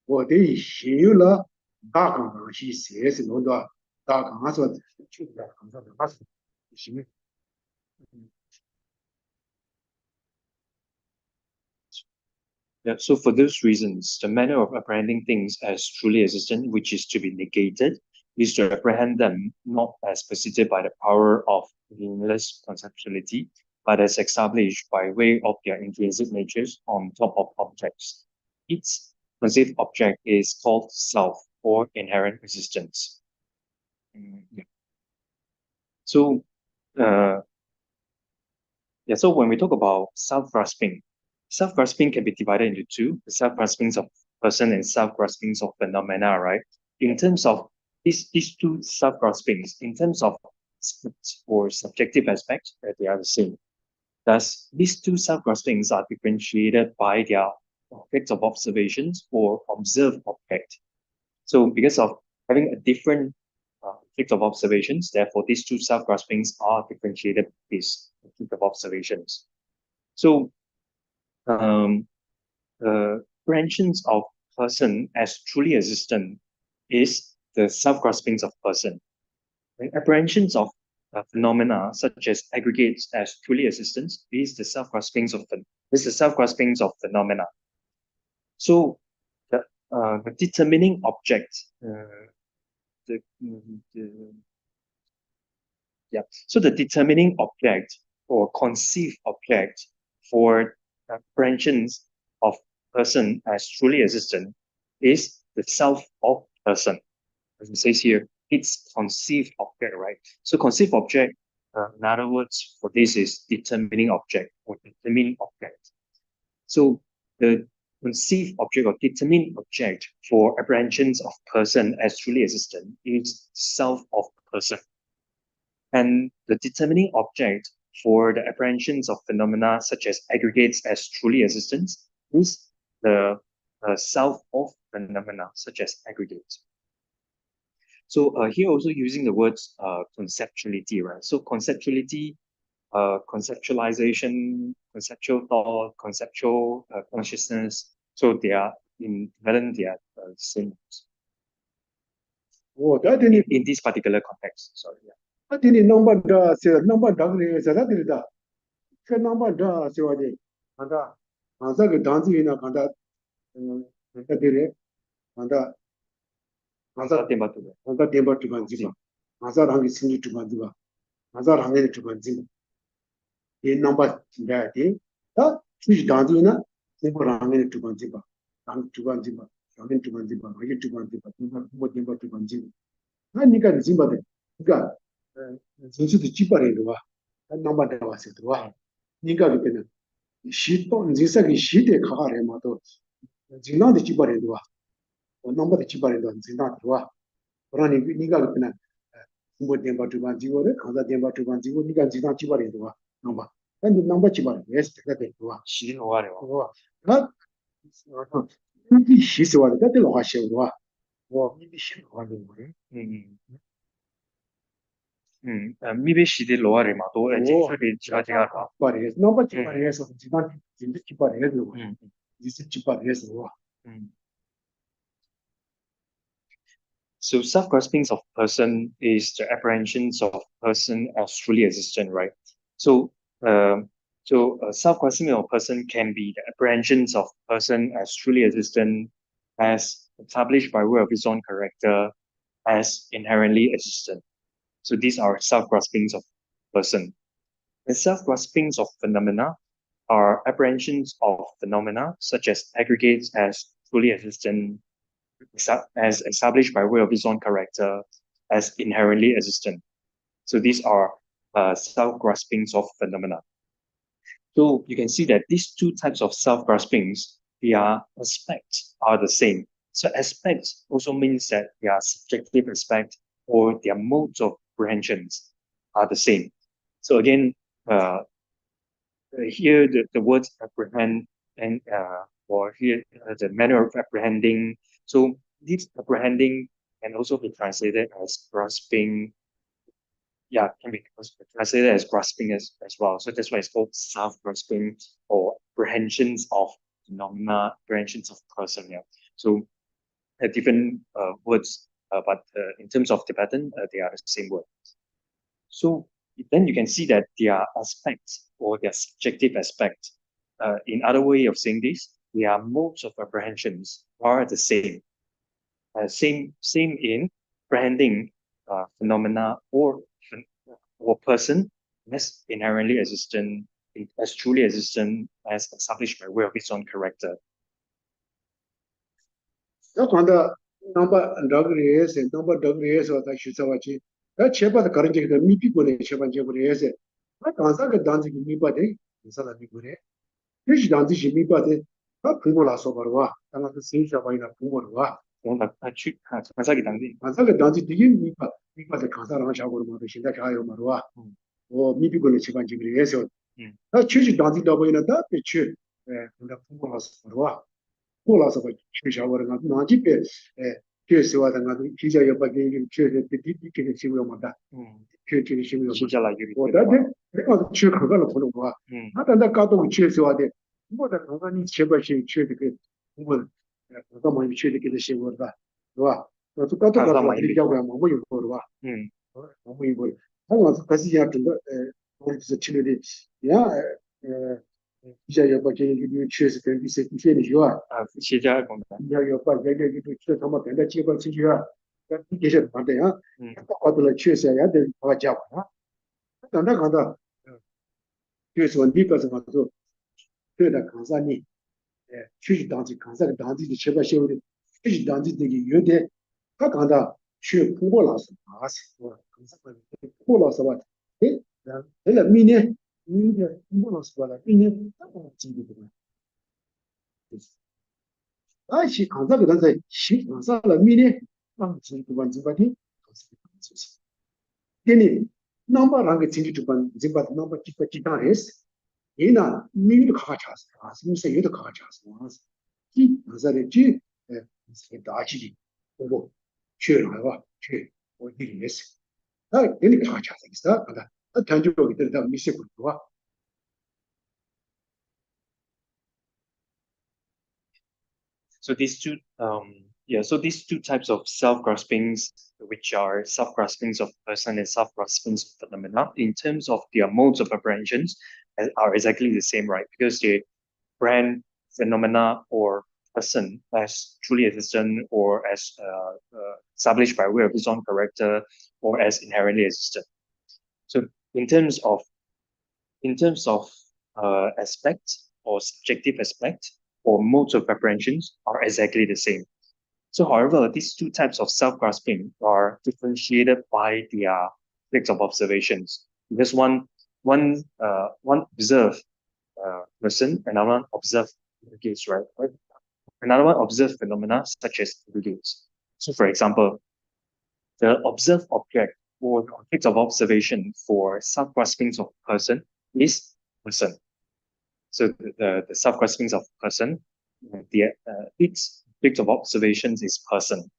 我的先有了大刚刚是谁是弄的，大刚刚说去大刚刚的，那是行。Yeah, so for those reasons, the manner of apprehending things as truly existent, which is to be negated, is to apprehend them not as preceded by the power of meaningless conceptuality, but as established by way of their intrinsic natures on top of objects. Its conceived object is called self or inherent existence. Yeah. So, so when we talk about self-grasping, self-grasping can be divided into two, the self-graspings of person and self-graspings of phenomena, right? In terms of these two self-graspings, in terms of or subjective aspects, they are the same. Thus, these two self-graspings are differentiated by their objects of observations or observed object. So because of having a different object of observations, therefore these two self-graspings are differentiated with object of observations. So apprehensions of person as truly existent is the self-graspings of person. And apprehensions of phenomena such as aggregates as truly existent is the self-graspings of phenomena. So the determining object, so the determining object or conceived object for apprehensions of person as truly existent is the self of person. As it says here, it's conceived object, right? So conceived object, in other words, for this is determining object or determining object. So the conceived object or determined object for apprehensions of person as truly existent is self of person. And the determining object for the apprehensions of phenomena such as aggregates as truly existent is the self of phenomena such as aggregates. So here also using the words conceptuality, right? So conceptuality, conceptualization, conceptual thought, conceptual consciousness. So they are in Velen, they are same in this particular context. Sorry. Yeah. Ini nombor dah, nombor dah ni saya tidak dah. Ke nombor dah siapa ni? Anda, anda ke dansi ini anda, anda diri, anda tempat tu kan jiwa, anda orang sini tu kan jiwa, anda orang ini tu kan jiwa. Ini nombor dah ni, dah cuci dansi ini, semua orang ini tu kan jiwa, orang tu kan jiwa. 여긴 주관지바, 여기 주관지바, 뭐 điểm 주관지. 아니까 지바데. 그러니까 진수도 지바래도 와. 남바데 와서도 와. 니가 그때는 시도 진사기 시대 가가래 마도 진나도 지바래도 와. 남바데 지바래도 진나도 와. 그러니 니가 그때는 뭐 điểm 주관지고래, 가자 điểm 주관지고 니가 진나 지바래도 와. 남바. 근데 남바 지바래. 예스 되도 와. 시는 오하래요. 와. 나 이 시스와도 때로 하셔도 와. 와, 이 시스와도 그래. 미베 시대 로아를 마도 소리 자지가 parece, não vai te parece, não te parece, isso te parece, So self-grasping of person is the apprehensions of person as truly existent, right? So self-grasping of person can be the apprehensions of person as truly existent, as established by way of its own character, as inherently existent. So these are self-graspings of person. The self-graspings of phenomena are apprehensions of phenomena such as aggregates as fully existent, as established by way of its own character, as inherently existent. So these are self-graspings of phenomena. So you can see that these two types of self-graspings, their aspects are the same. So aspects also means that their subjective aspect or their modes of apprehensions are the same. So again, here the words apprehend and or here the manner of apprehending. So this apprehending can also be translated as grasping. Yeah, can be translated as grasping as well. So that's why it's called self-grasping or apprehensions of phenomena, apprehensions of person. Yeah. So different words, but in terms of Tibetan, they are the same word. So then you can see that their aspects or their subjective aspect, in other way of saying this, their modes of apprehensions are the same. Same in apprehending phenomena or person as inherently existent, as truly existent, as established by way of its own character. 그런데 넘버 더그리에서 다시 써와지. 제발 그런 적이 미피고네 제발 제발에서. 간사가 단지 미바데 인사라 미고래. 그지 단지 미바데 아 그거라서 버와. 당가 세이샤 바이나 부모와. 뭔가 간사기 당시 간사가 단지 되게 미바데 간사랑 자고로 뭐 신다 가요 말와. 미피고네 제발 제발에서. 취지 단지 더 보이나 다 취. 근데 부모라서 버와. 콜라서 취샤워가 나지페 취스와다 나도 기자여 밖에 취를 뒤뒤게 지고요 뭐다 취취를 지고요 진짜라기 뭐다데 내가 취 그걸로 보는 거야 하다가 가도 취스와데 뭐다 그거니 제발시 취되게 뭐 그거 뭐 취되게 되시고다 좋아 또 가도 가서 얘기하고 뭐 이거 봐 뭐 이거 하고 같이 약인데 거기서 치료를 야 기자여 밖에 그 취해서 된 비슷한 취해는 좋아 시작 건가要把这个这他妈等到结果出去啊，这些反正啊，我都来确实也得把讲啊，等到看到，就是说你个什么做，对的，看啥呢？确实当地看啥个当地的吃不消的，确实当地这个有的，他看到去普过老师啊，是吧？看啥个普老师吧？那明年普老师吧了，明年怎么记得的？是看这个东西，是看啥了？明年是主办主办的，给你number人个经济主办主办 number 几单人是，那明年卡查是啊，什么事有的卡查是嘛？看啥的这是大气的，不确认吧？确我一定也是，给你卡查是啥？看他谈就给他没些过吧。So these two, so these two types of self-graspings, which are self-graspings of person and self-graspings of phenomena, in terms of their modes of apprehensions, are exactly the same, right? Because they brand phenomena or person as truly existent or as established by way of its own character or as inherently existent. So in terms of aspect or subjective aspect, or modes of apprehensions are exactly the same. So, however, these two types of self-grasping are differentiated by their objects of observations. Because one observe person, another one observe aggregates, right? Another one observe phenomena such as aggregates. So, for example, the observed object or the object of observation for self-graspings of person is person. So the self-graspings of person, its object of observations is person.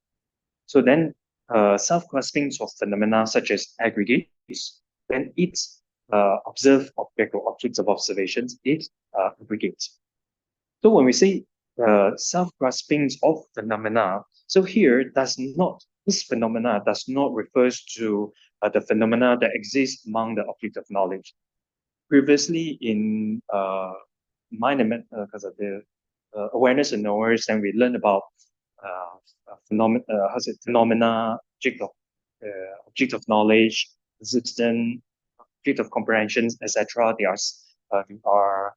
So then self-graspings of phenomena such as aggregates, then its observed object or objects of observations is aggregates. So when we say self-graspings of phenomena, so here this phenomena does not refers to the phenomena that exist among the object of knowledge. Previously in mind and because of the awareness and knowledge, then we learned about phenomena, object of knowledge, existence, object of comprehensions, etc. They are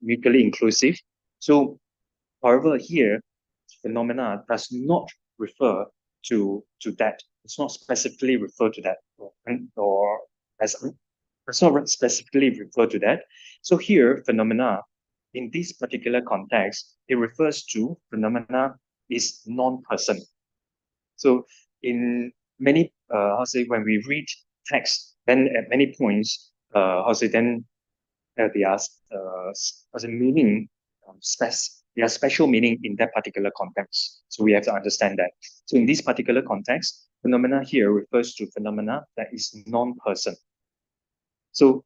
mutually inclusive. So, however, here phenomena does not refer to that. It's not specifically refer to that, or as does not specifically refer to that. So here, phenomena in this particular context, it refers to phenomena is non-person. So in many, when we read text, then at many points, then they are, meaning, they are special meaning in that particular context. So we have to understand that. So in this particular context, phenomena here refers to phenomena that is non-person. So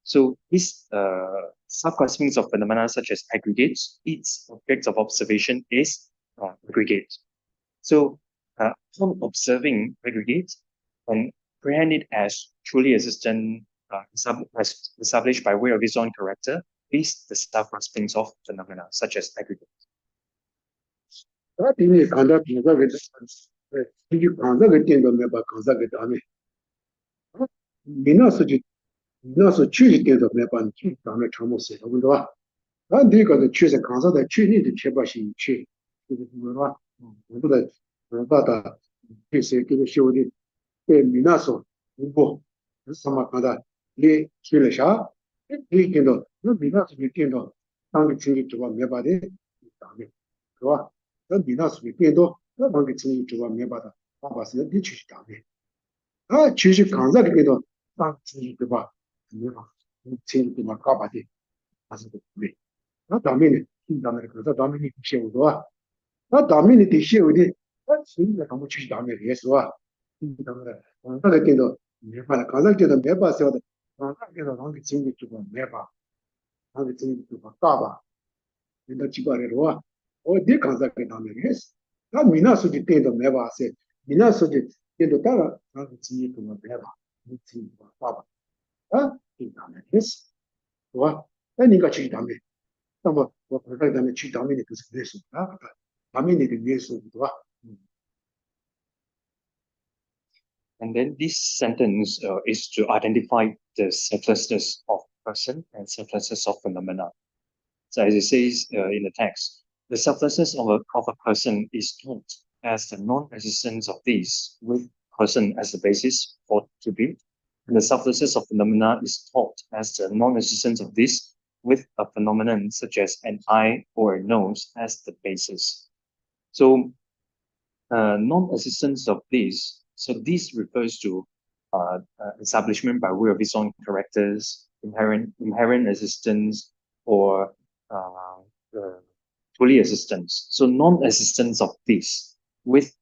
so these subclassings of phenomena such as aggregates, its objects of observation is aggregate. So upon observing aggregates and apprehend it as truly existent, established by way of its own character, is the subclassings of phenomena such as aggregates. 이미 간다 간다게 이게 간다게 된다 매바 간다게 다음에 미나서지 미나서 취지 된다 매바 취 다음에 참으세요. 근데 와 내가 취세 간사다 취니도 제바시 취 그거 뭐라 뭐보다 뭐보다 취세 그 쇼디 그 미나서 우보 사마카다 리 취래샤 이 된다 너 미나서 된다 당기 취지 좀 매바데 다음에 그와 그 미나스 비도 그 방기 친구 좀 매바다 봐봤어요. 이 취지 다음에 취지 강사게 비도 딱 취지 봐. 내가 친구 좀 가봐지. 가서 그래. 다음에 다음에 그래서 다음에 시험도 와. 다음에 시험이 친구가 한번 취지 다음에 해서 와. 다음에 강사게 비도 매바 강사게 비도 매바서 강사게도 방기 친구 좀 매바. 방기 친구 좀 가봐. 내가 집안으로 와. 네 강사게 다음에 했어. 나 미나스지 때도 매봐세. 미나스지 때도 따라 나도 지금 좀 매봐. 지금 봐봐. 이 다음에 했어. 와. 내가 지금 다음에 뭐 그럴 다음에 지금 다음에 그래서 다음에 위해서 와. And then this sentence is to identify the selflessness of person and selflessness of phenomena. So as it says in the text, the selflessness of a person is taught as the non-existence of these, with person as the basis for to be, and the selflessness of phenomena is taught as the non-existence of this, with a phenomenon such as an eye or a nose as the basis. So non-existence of these, so this refers to establishment by way of its own characters, inherent existence, or fully existence. So non-existence of this with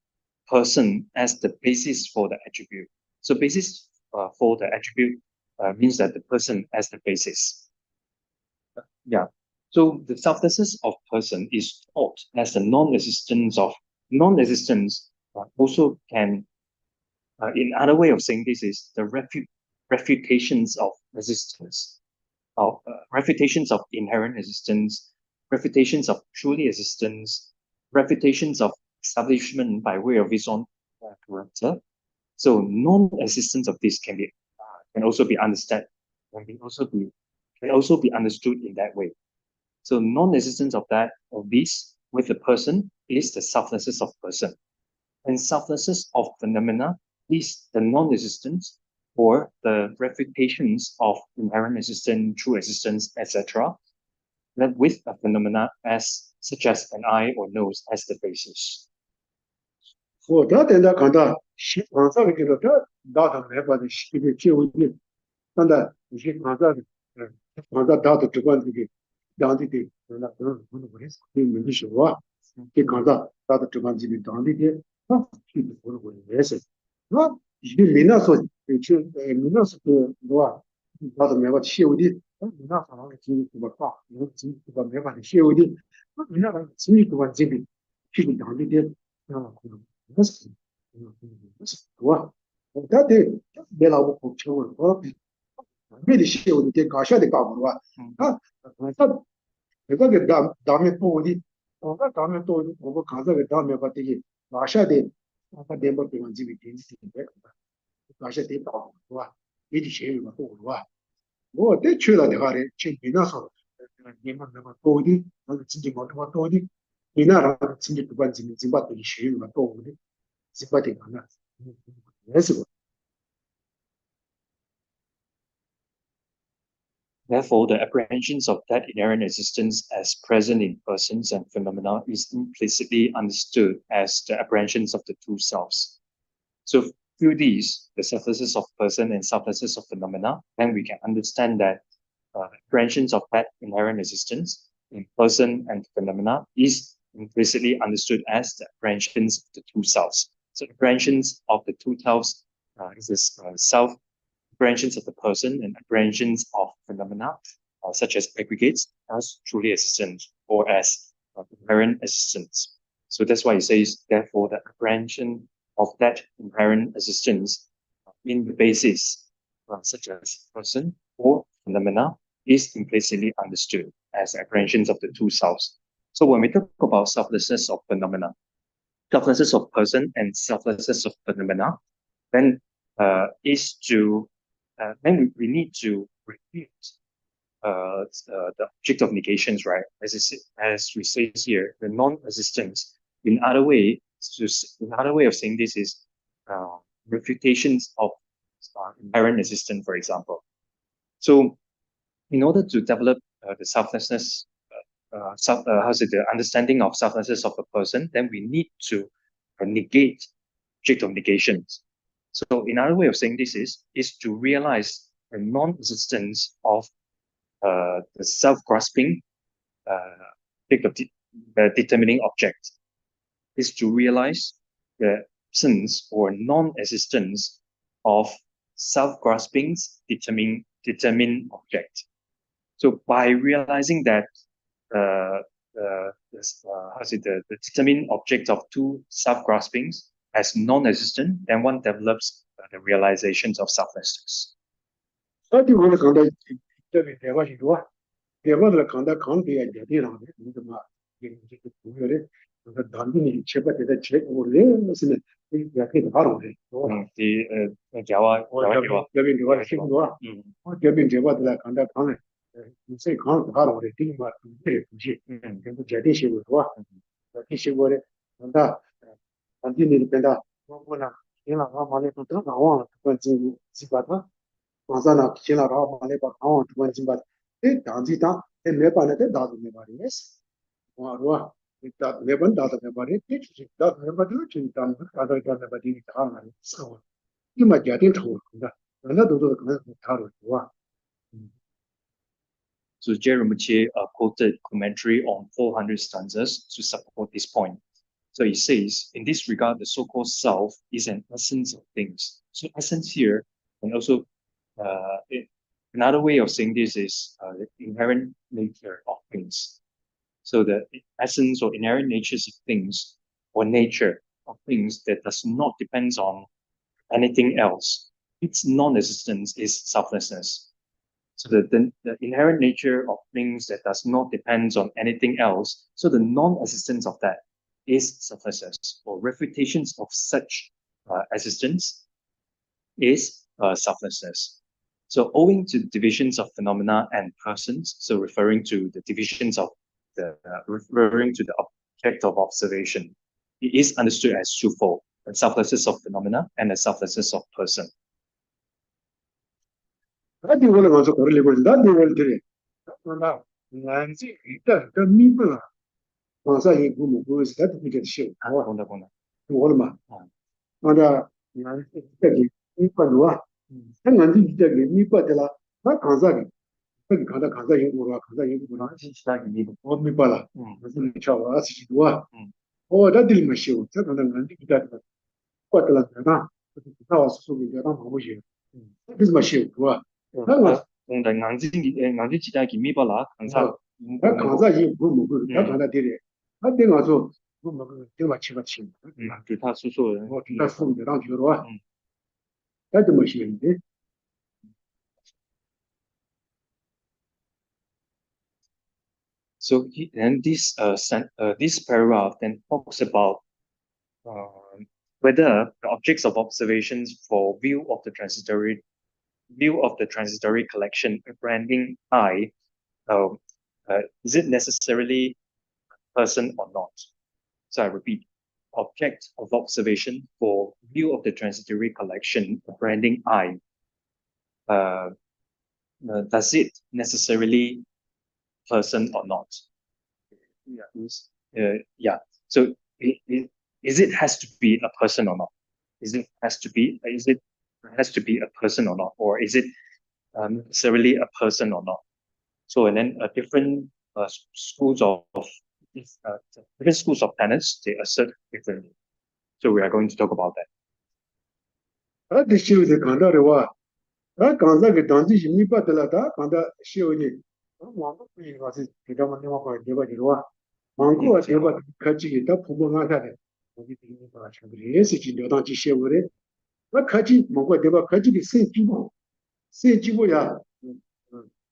person as the basis for the attribute. So basis for the attribute means that the person as the basis. Yeah. So the selflessness of person is taught as the non-existence of non-existence. Also can, in other way of saying this is the refutations of resistance, of refutations of inherent existence, refutations of truly existence, refutations of establishment by way of its own character. So non-existence of this can also be understood, can also be understood in that way. So non-existence of this with the person is the selflessness of person. And selflessness of phenomena is the non-existence or the refutations of inherent existence, true existence, etc., that with a phenomena as such as an eye or nose as the basis. 뭐 다된다 간다 시간사를 기도다 다다 매번 시비를 키우니 간다 시간사 간다 다도 주관들이 당디디 그런 거에서 그 문제시와 그 간다 다도 주관들이 당디디 시비 보는 거에서 이게 미나서 그 미나서 그 뭐야 다도 매번 키우니 미나서 지금 그거 봐 이거 지금 그거 매번 키우니 미나서 지금 그거 지금 시비 당디디 그래서 와 다들 내라고 걱정을 어 미리 시험을 때 가셔야 될 거 봐. 아, 그래서 내가 그 다음에 또 어디 다음에 또 어디 뭐 가서 그 다음에 봤더니 가셔야 돼. 아까 내가 또 집이 된지인데 가셔야 돼. 와 미리 시험을 또 와. 뭐 대출라 내가 그래. 지금 미나서 내가 또 어디 진짜 뭐 또 어디 미나라 진짜 두 번째 지금 봤더니 시험을 또 어디 집어대 가나. 그래서 Therefore, the apprehensions of that inherent existence as present in persons and phenomena is implicitly understood as the apprehensions of the two selves. So through these, the selflessness of person and selflessness of phenomena, then we can understand that apprehensions of that inherent existence in person and phenomena is implicitly understood as the apprehensions of the two selves. So apprehensions of the two selves is this self apprehensions of the person and apprehensions of phenomena, such as aggregates, as truly existent or as inherent existence. So that's why it says, therefore, the apprehension of that inherent existence in the basis, such as person or phenomena, is implicitly understood as apprehensions of the two selves. So when we talk about selflessness of phenomena, selflessness of person and selflessness of phenomena, then is to then we need to refute the object of negations, right? As we say here, the non-existence. Another way of saying this is refutations of inherent existence, for example. So, in order to develop the selflessness, the understanding of selflessness of a person, then we need to negate object of negations. So another way of saying this is to realize the non-existence of the self-grasping determining object. Is to realize the absence or non-existence of self-grasping's determined object. So by realizing that the determined object of two self-graspings as non-existent, then one develops the realizations of selflessness. 어디 오늘 간다 저기 대화시 좋아. 대화를 간다 강대야 되더라. 무슨 말 이게 보여래. 그 단순히 제바대다 제고래 무슨 이 약이 바로 그래. 자와 여기 대화 시고 좋아. 여기 대화들 간다 강에 무슨 강 바로 그래. 되게 말 그래. 그지. 근데 제대시고 좋아. 그 시고래 간다 단순히 된다. 뭐나 내가 말해 또 나와. 그 지금 집하다. 마사나 키나라 말해 봐. 두 번째 봐. 당지다 매번에 나도 매번이스. 와와 일단 매번 나도 매번에 진짜 매번도 진짜 나도 매번이 다 말이 있어. 이마 자딘 좋은다. 나도 그런 다로 좋아. So Jerome quoted commentary on 400 stanzas to support this point. So he says, in this regard, the so-called self is an essence of things. So essence here, and also another way of saying this is the inherent nature of things. So the essence or inherent natures of things, or nature of things that does not depend on anything else. Its non-existence is selflessness. So the inherent nature of things that does not depend on anything else. So the non-existence of that is selflessness, or refutations of such existence is selflessness. So owing to divisions of phenomena and persons, so referring to the divisions of referring to the object of observation. It is understood as twofold, the selflessness of phenomena and the selflessness of person. That is what I want to correlate. That is what it is. Now, Nancy, that me, once I go is that we get show. All my. And Nancy, me, Padua. And Nancy, me, Padilla. That Kanzaki. Kanza Yingura, Kanza Yingura, or me Bala. Chawa, as she do. Oh, that didn't my show. Second, Nancy, that. What the Lana? House, so we got on over here. This is my show. And Nancy Chitaki Mibala, Kanza. That Kanza Yinguru, that Kanza did it. I think also, too much of a chin. That's from the round your That's the machine. So this paragraph then talks about whether the objects of observations for view of the transitory collection apprehending I, is it necessarily a person or not? So I repeat, object of observation for view of the transitory collection apprehending I, does it necessarily person or not? Yeah. So is it has to be a person or not? Is it has to be a person or not, or is it necessarily a person or not? So and then different schools of tenets, they assert differently. So we are going to talk about that. That shows the Kanda. That Kanza get done. She me but the Lata, Kanda show it. Mango was it? Mango was able to catch it up for one other. Yes, it's in the Dutch show it. But catch it, Mango, they were catching the same people. Say Jiboya.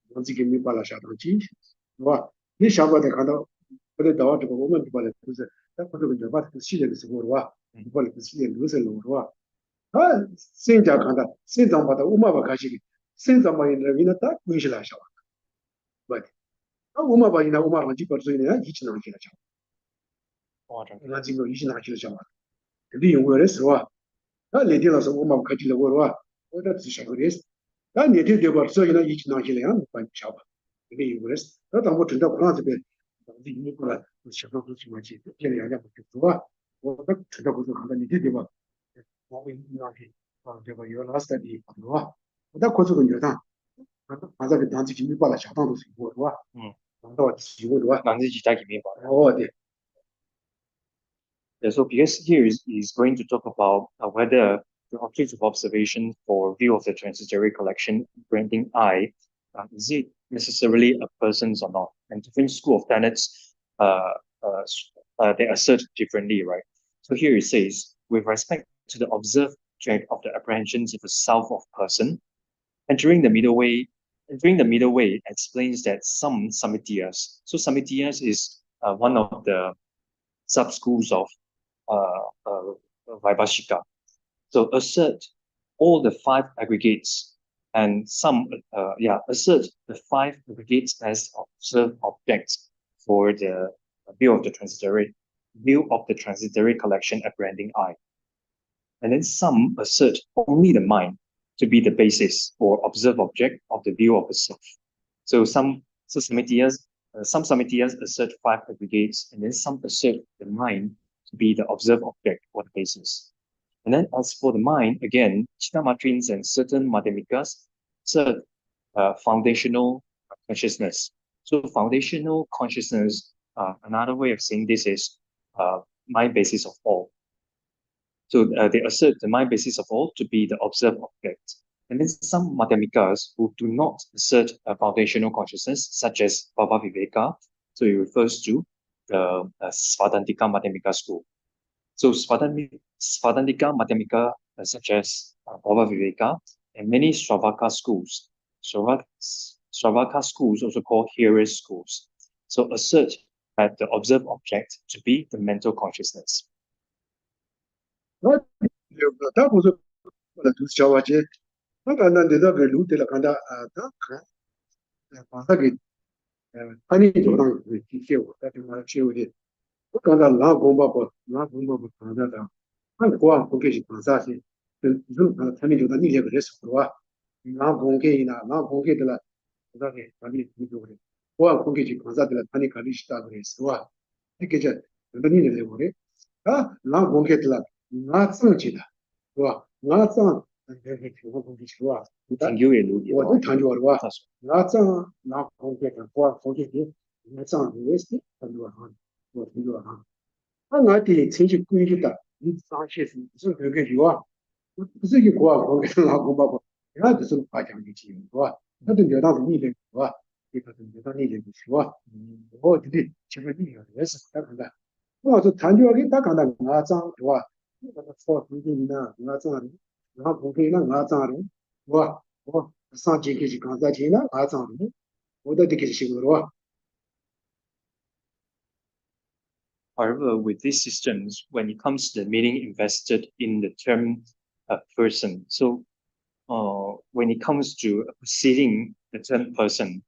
Once you give me Balashachi. What? This Shabbat the Kanda, but the daughter of a woman to Balat. That could have been the what to see that is a good wa. Balat to see and lose a low. Ah, Saint Jakanda, Saint Ambata, Uma Bakashi, Saint Amay in Ravina, Mishla Shaw. But Uma by Uma Ranchi Persona, each Nakila Shaw. Ranching each Nakila Shaw. The word is Roa. That lady was a woman Katila Wara. What that's the Shawaris. That native they were so in each Nakilan by Chaba. The word that I'm watching the Plant bed. The Nicola, which shall not too much. What to the company did about. They were your last study. That was when you're done. As I dance, you will shut down to see what you would what. Oh, Yeah, so because here is going to talk about whether the objects of observation for view of the transitory collection branding I, is it necessarily a person's or not? And different school of tenets, they assert differently, right? So here it says, with respect to the observed object of the apprehensions of a self of person, entering the middle way explains that some Samitiyas. So Samitiyas is one of the sub-schools of Vaibhashika. So assert all the five aggregates and assert the five aggregates as observed objects for the view of the transitory collection apprehending I. And then some assert only the mind to be the basis or observed object of the view of the self. So some Samitiyas assert five aggregates, and then some assert the mind to be the observed object or the basis. And then as for the mind, again, Chittamatrins and certain Madhyamikas assert foundational consciousness. So foundational consciousness, another way of saying this is mind basis of all. So they assert the mind basis of all to be the observed object. And then some Madhyamikas who do not assert a foundational consciousness, such as Bhava Viveka, so it refers to the Svadantika Madhyamika school. So Svadantika Madhyamika, such as Bhava Viveka, and many Sravaka schools. Sravaka schools, also called hearers schools. So assert that the observed object to be the mental consciousness. that was a two shower. Not another loot de la Kanda. Honey, that you might show it. 刚才拿公包不拿公包不看的的，按国不给是干啥去？他们就在你这个的说啊，拿公给呢，拿公给的了，那个那里你就的，国不给是干啥的了？他你看你是大个的是吧？你给这那你的我的啊，拿公给的了，拿证据的，是吧？拿证，这个情况不是吧？研究也รู้我就谈究了吧？拿证拿公给的，国公给的，拿证也是谈究啊，我谈究啊。那的程序规矩的，你上学是这个有啊，不是一个啊，我跟老公包括，那就是夸奖的机会是吧？那都聊到你的是吧？这个是聊到你的是吧？我觉得这个你也是他看的，我要是谈就要给他看的啊张是吧？那个说风景呢，啊张的，然后不给那啊张的，是吧？我上节课是刚才听了啊张的，我到这个是是吧？ However, with these systems, when it comes to the meaning invested in the term person, so when it comes to perceiving the term person,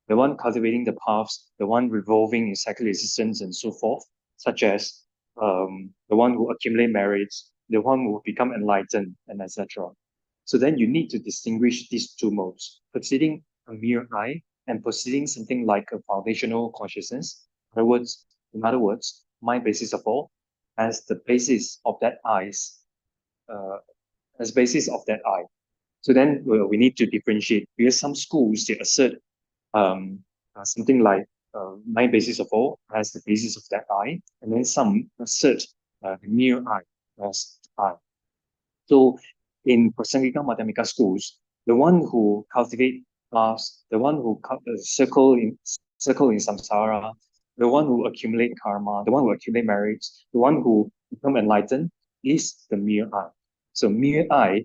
the one cultivating the paths, the one revolving in cyclic existence and so forth, such as the one who accumulate merits, the one who become enlightened, and etc. So then you need to distinguish these two modes, proceeding a mere I and proceeding something like a foundational consciousness. In other words, my basis of all, as the basis of that uh, basis of that I. So then we need to differentiate because some schools they assert something like my basis of all as the basis of that I, and then some assert the mere I as I. So in Prasangika Madhyamika schools, the one who cultivate paths, the one who circle in samsara, the one who accumulate karma, the one who accumulate merits, the one who become enlightened is the mere I. So mere I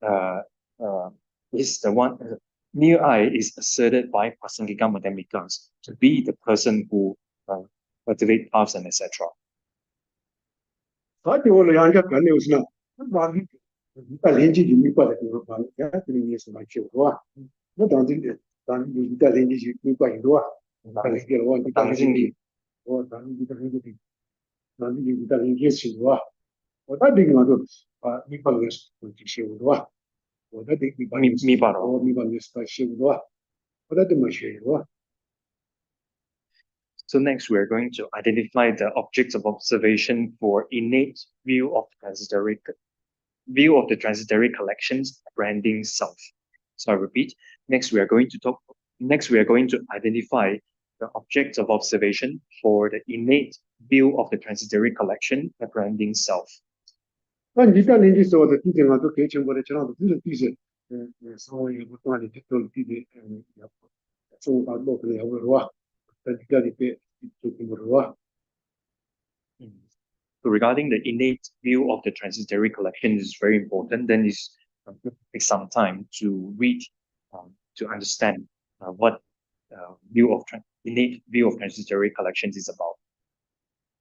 uh, uh, is the one. Mere I is asserted by Prasangika Madhyamikas to be the person who cultivate paths and etc. 他就我两家干的是呢，把你一年级就没把那个把家这个也是蛮久是吧？我当时一年级就没把很多啊，一年级了我一年级，我当时一年级，当时就一年级是吧？我那这个嘛就把没把那个这些是吧？我那这个没把那个些是吧？我那这么学是吧？ So next, we're going to identify the objects of observation for innate view of the transitory collections branding self. So I repeat, next we are going to identify the objects of observation for the innate view of the transitory collection branding self. 那你这年纪时候的地点啊，都可以全国的这样子，就是地址，稍微有不断的都是地址，也中午把落出来是吧？在这里边就听不着啊。So regarding the innate view of the transitory collection is very important. Then it's take some time to read, to understand what innate view of transitory collections is about.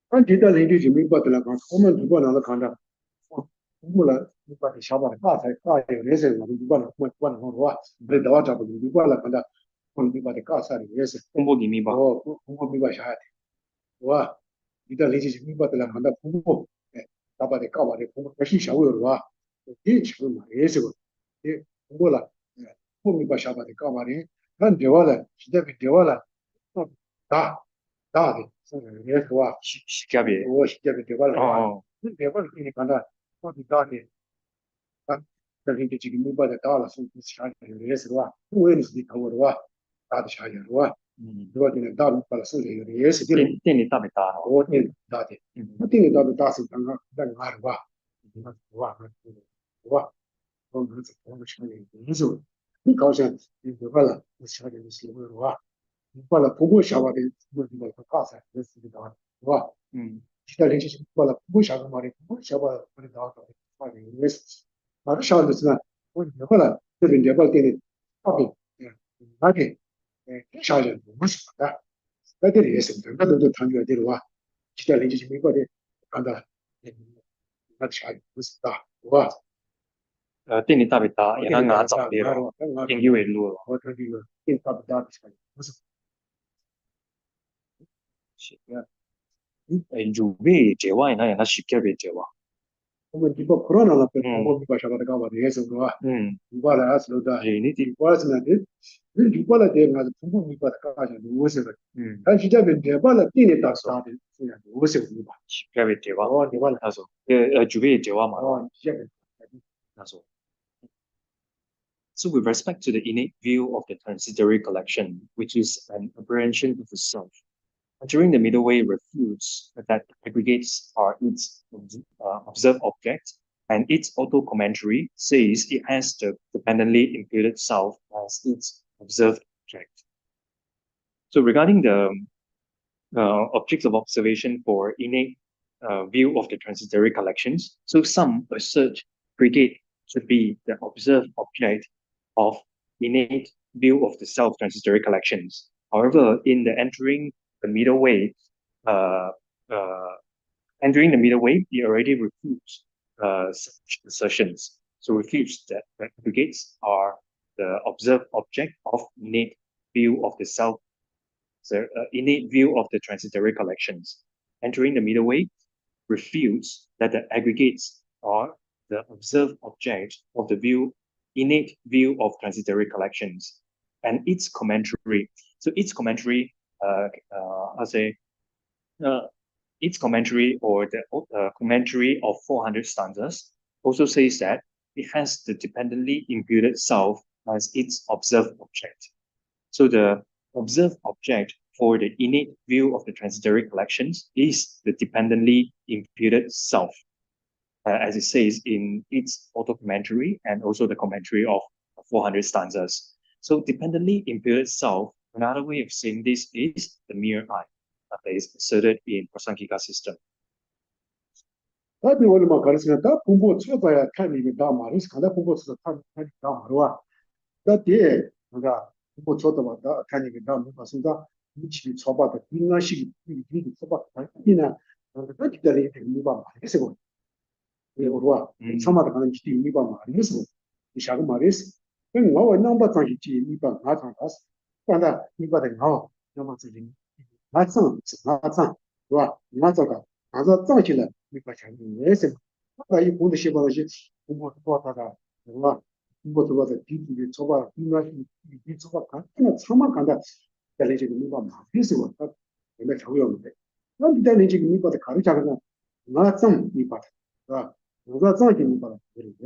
俺这代人就明白的了，我们如果拿到看到，我了，你把这小把的大菜大有的是，我们就把那管好是吧？不得到这不就管了看到，我们就把这大菜的也是，哦，我明白啥的，是吧？你代人就明白的了，看到我，哎，大把的搞把的，我开始小有是吧？也是嘛，也是个，也我了，我明白小把的搞把的，俺这话了，现在比这话了，大的，也是吧？我现在比这话了，那这话给你看到，我比大的。 但是这几个没把它打了，送下去也是吧？我也是看过的吧？打的下去是吧？如果今天打了把它送下去也是的。店里大没大？我店打的，我店里打的打是刚刚在哪的吧？你看是吧？是吧？我们下去也是，你高兴你明白了，我下去是是吧？你把了婆婆下巴的，我这个打噻，也是的打，是吧？其他人就是把了婆婆下巴嘛的，婆婆下巴把的打，打的也是。 那个小的是呢，我明白了，这边这边店里，那边，那边，小人不是的，那这里也是的，那都是谈出来的了哇，其他人就是明白的，看到了，那小人不是的，是吧？店里大没大？也他牙长的了，研究也路了。我这个店大不大的小人不是，是的， Juve Jewa and I and Shikari Jewa. Come tipo corona la per un po' di pasciata da cava di eso, no? Uguale a assolutamente. Unity. Quasi una di. Quindi quella del ma un po' di pasciata di uso. Anche già per te, quella tiene da stare, uso di pa. Shikari Jewa. Oh, di quella. Also, Juve Jewa Ma. Oh, Also. So with respect to the innate view of the transitory collection, which is an apprehension of the self, during the middle way refutes that aggregates are its observed object, and its auto-commentary says it has the dependently imputed self as its observed object. So regarding the objects of observation for innate view of the transitory collections, so some assert aggregate to be the observed object of innate view of the self-transitory collections. However, in the entering the middle way, entering the middle way, he already refutes such assertions. So refutes that aggregates are the observed object of innate view of the self, innate view of the transitory collections. Entering the middle way refutes that the aggregates are the observed object of the innate view of transitory collections. And its commentary, so its commentary, its commentary or the commentary of 400 stanzas also says that it has the dependently imputed self as its observed object. So the observed object for the innate view of the transitory collections is the dependently imputed self, as it says in its auto-commentary and also the commentary of 400 stanzas. So dependently imputed self, another way of saying this is the mere I that is asserted in Prasangika system. 다들 원래 막 가르치는다 공부 쳐봐야 타임이 다 말이스 가다 공부 쳐서 타임이 다 말와 다뒤에 내가 공부 쳐도마다 타임이 다 무슨가 미치 쳐봐도 인간식이 이게 쳐봐 이나 그 기다리게 되는 거 말이스 예 오르와 참마다 가는 기대 이바 말이스 이 작은 말이스 그냥 뭐 넘버 장이 지 이바 나타나서 간다 이바데 나 넘버 장이 나상 나상 와 나서가 나서 장치는 이바 장이 예세 아까 이 본데 시바로지 공부 도와다가 와 공부 도와서 뒤뒤에 쳐봐 인간이 이 쳐봐 그냥 참만 간다 달래 지금 이바 말이스 와 내가 자고였는데 난 기다리는 지금 이바데 가르쳐가는 나상 이바 와 누가 장이 이바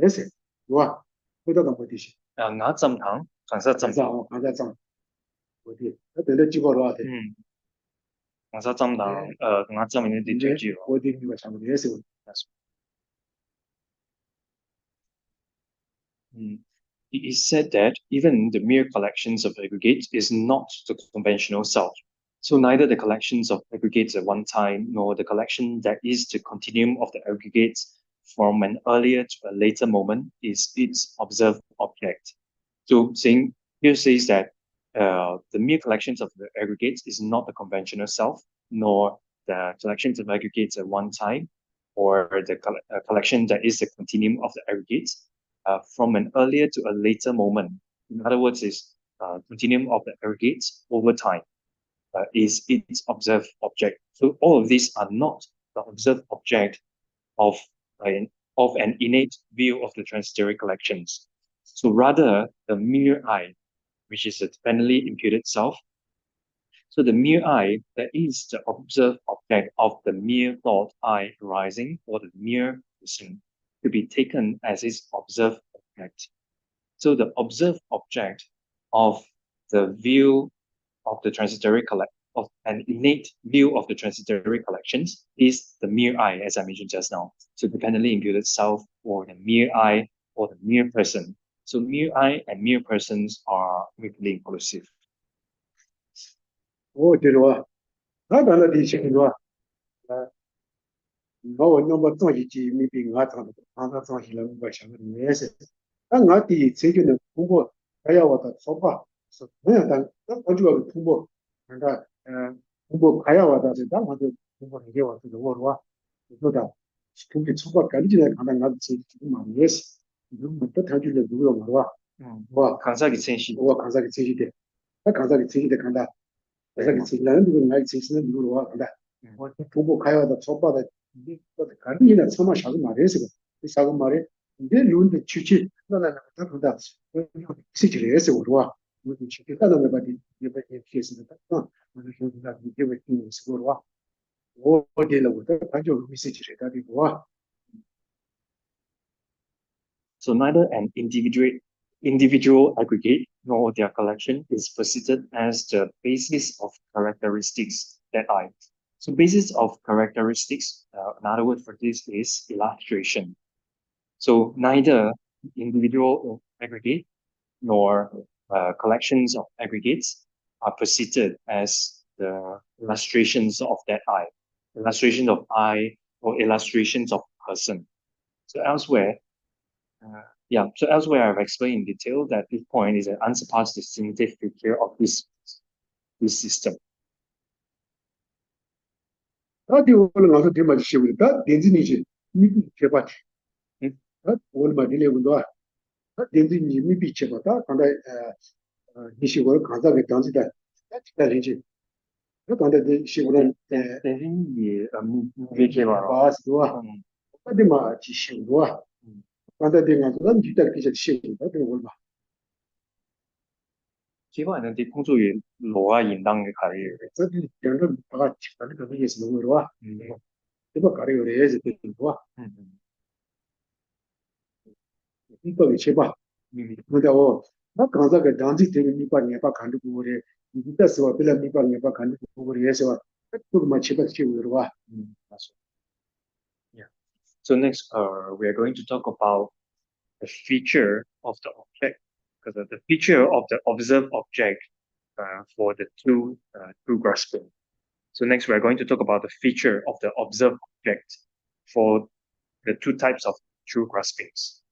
예세 와 그러다 뭐듯이 나점당 강사점당 강사점 어디 내가 집어로 와대 강사점당 나점이 되죠. 어디 누가 잘못 예세 It is said that even the mere collections of aggregates is not the conventional self. So neither the collections of aggregates at one time nor the collection that is the continuum of the aggregates from an earlier to a later moment is its observed object. So saying here says that the mere collections of the aggregates is not the conventional self, nor the collections of aggregates at one time, or the collection that is the continuum of the aggregates from an earlier to a later moment. In other words, is continuum of the aggregates over time is its observed object. So all of these are not the observed object of an innate view of the transitory collections. So rather, the mere I, which is a dependently imputed self. So the mere I, that is the observed object of the mere thought I arising, or the mere person, to be taken as its observed object. So the observed object of the view of the transitory of an innate view of the transitory collections is the mere I, as I mentioned just now. So dependently imputed self, or the mere I, or the mere person. So mere I and mere persons are mutually inclusive. 오 데려와 나가나 디시기와 너 넘버 또이지 미빙 같은 하나 더 hil는 거 참는 예세 나가디 세계는 공부 가야 왔다 소파 그냥 가지고 공부 그러니까 공부 가야 왔다 나한테 공부 이게 왔다 너와 그러다 그게 소파 가리지나 가는 거 지금 많이 예스 누구 또 타줄래 누구로 말와 와 강사기 sen시. 와 강사기 체시대 나 강사기 체시대 간다 강사기 체시라는 누구 나이 체시는 누구로 와 간다 보고 가야다 좁아다 이 간이나 참아 작은 말에서 그 작은 말에 이제 룬데 취취 나나 다 그다 시키레서 우리와 우리 취취 가는 거 봐디 이제 피했습니다. 오늘 교수가 이제 왜 있는 어디라고 가지고 미시지를 가지고 와. So neither an individual aggregate nor their collection is perceived as the basis of characteristics that I. So basis of characteristics, another word for this is illustration. So neither individual aggregate nor collections of aggregates are perceived as the illustrations of that I, illustrations of I or illustrations of person. So elsewhere, so elsewhere I've explained in detail that this point is an unsurpassed distinctive feature of this system. 어디 오늘 가서 대마 시부다 덴지니지 미비 제바치. 오늘 말이래고도 덴지니 미비 제바다 간다 니시고 가자게 단지다. 다리지. 간다 시고는 대신이 미개발 바스도와 어디마 지시고와 간다 대가서 뒤다 기적 시고다 그걸 봐. 기반은 이 공조의 로아 인당의 가리를 어디 저는 다 치는 거 예스 너무 와. 이거 가리를 해야지 되고 이거 제바 뭐다고 나 가자게 단지 되는 미바 네바 간도 그거래 이따서 빌라 미바 네바 간도 그거래 해서 또 마치바 치고 와. Yeah. So next, we are going to talk about the feature of the object, because the feature of the observed object for the true grasping. So next, we are going to talk about the feature of the observed object for the two types of true graspings.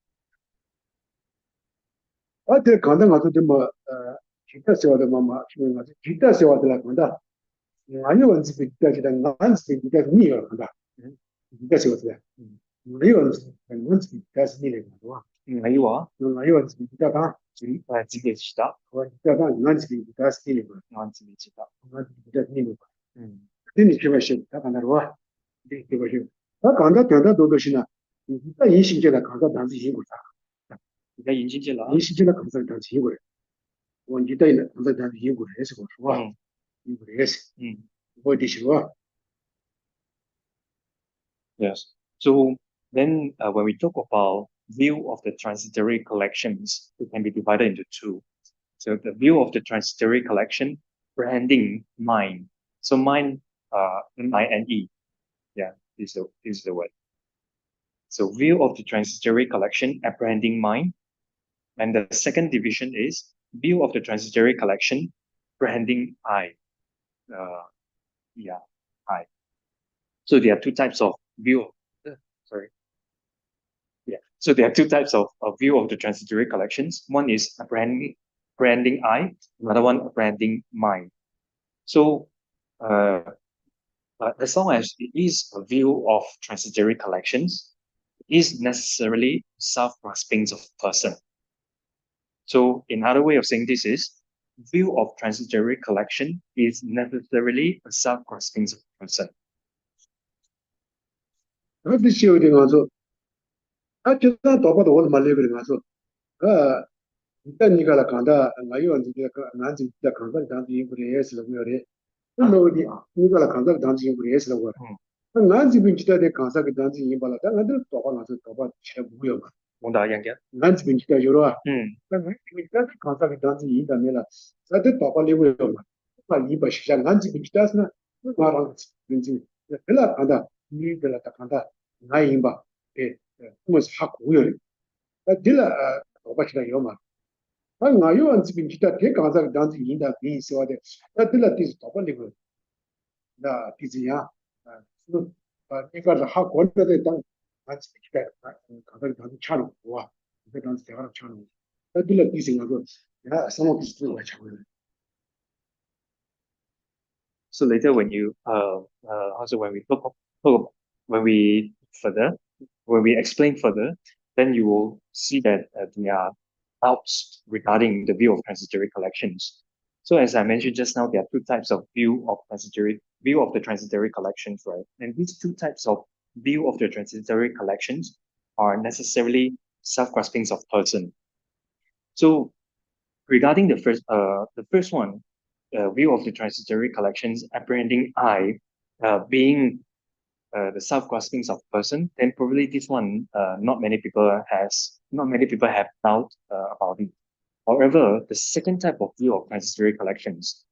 어때 간다 가서 뭐 기타 세워도 뭐 기타 세워도 간다. 아니 원지 기타지다 난지 기타 니어 간다. 기타 세워도没有很问题，但是你那个话，没有啊，没有问题，大家几点起的？我大家难题，但是你那个，几点起的？你那个，你去吧去，他看到话，你去吧去，他看到等到多多些呢，你在引进去了，看到当时辛苦啥，你在引进去了，引进去了看到当时辛苦的，我你在那看到当时辛苦的也是我说话，辛苦的也是，我的说。Yes. So then when we talk about view of the transitory collections, it can be divided into two. So the view of the transitory collection, branding mind. So mind, M-I-N-E. Yeah, is the word. So view of the transitory collection, apprehending mind. And the second division is view of the transitory collection, apprehending I. I. So there are two types of view. So there are two types of view of the transitory collections. One is branding I, another one branding mind. So as long as it is a view of transitory collections, it is necessarily self-grasping of person. So another way of saying this is, view of transitory collection is necessarily a self-grasping of person. 저다 도바도 원 말레벨 가서 일단 니가 간다 나요 난지 간다 단지 그래서 그래 너디 니가 간다 단지 그래서 그래 난지 빈치다데 간사 그 단지 이발라 나들 도바 나서 도바 최고요 뭔가 양게 난지 빈치다 요라 빈치다 간사 그 단지 이다메라 사데 도바 레고요 마 이바 시장 난지 빈치다스나 말랑 빈치 별라 간다 니들 간다 나이바 에 그래서 하고요. 딜라 오바치다 요마. 나요 안 지금 기타 대가자 단지 인다 비 있어야 딜라 티스 도발리고. 나 티지야. 이거 하고 원래 당 같이 기타 가자 단지 차로 와. 그 단지 대가로 차로. 딜라 티스가 야 some people watch. So later when you also when we explain further, then you will see that there are doubts regarding the view of transitory collections. So as I mentioned just now, there are two types of view of transitory view of the transitory collections, right? And these two types of view of the transitory collections are necessarily self-graspings of person. So regarding the first one, view of the transitory collections, apprehending I, being the self-graspings of person, then probably this one, not many people have doubt about it. However, the second type of view of transitory collections,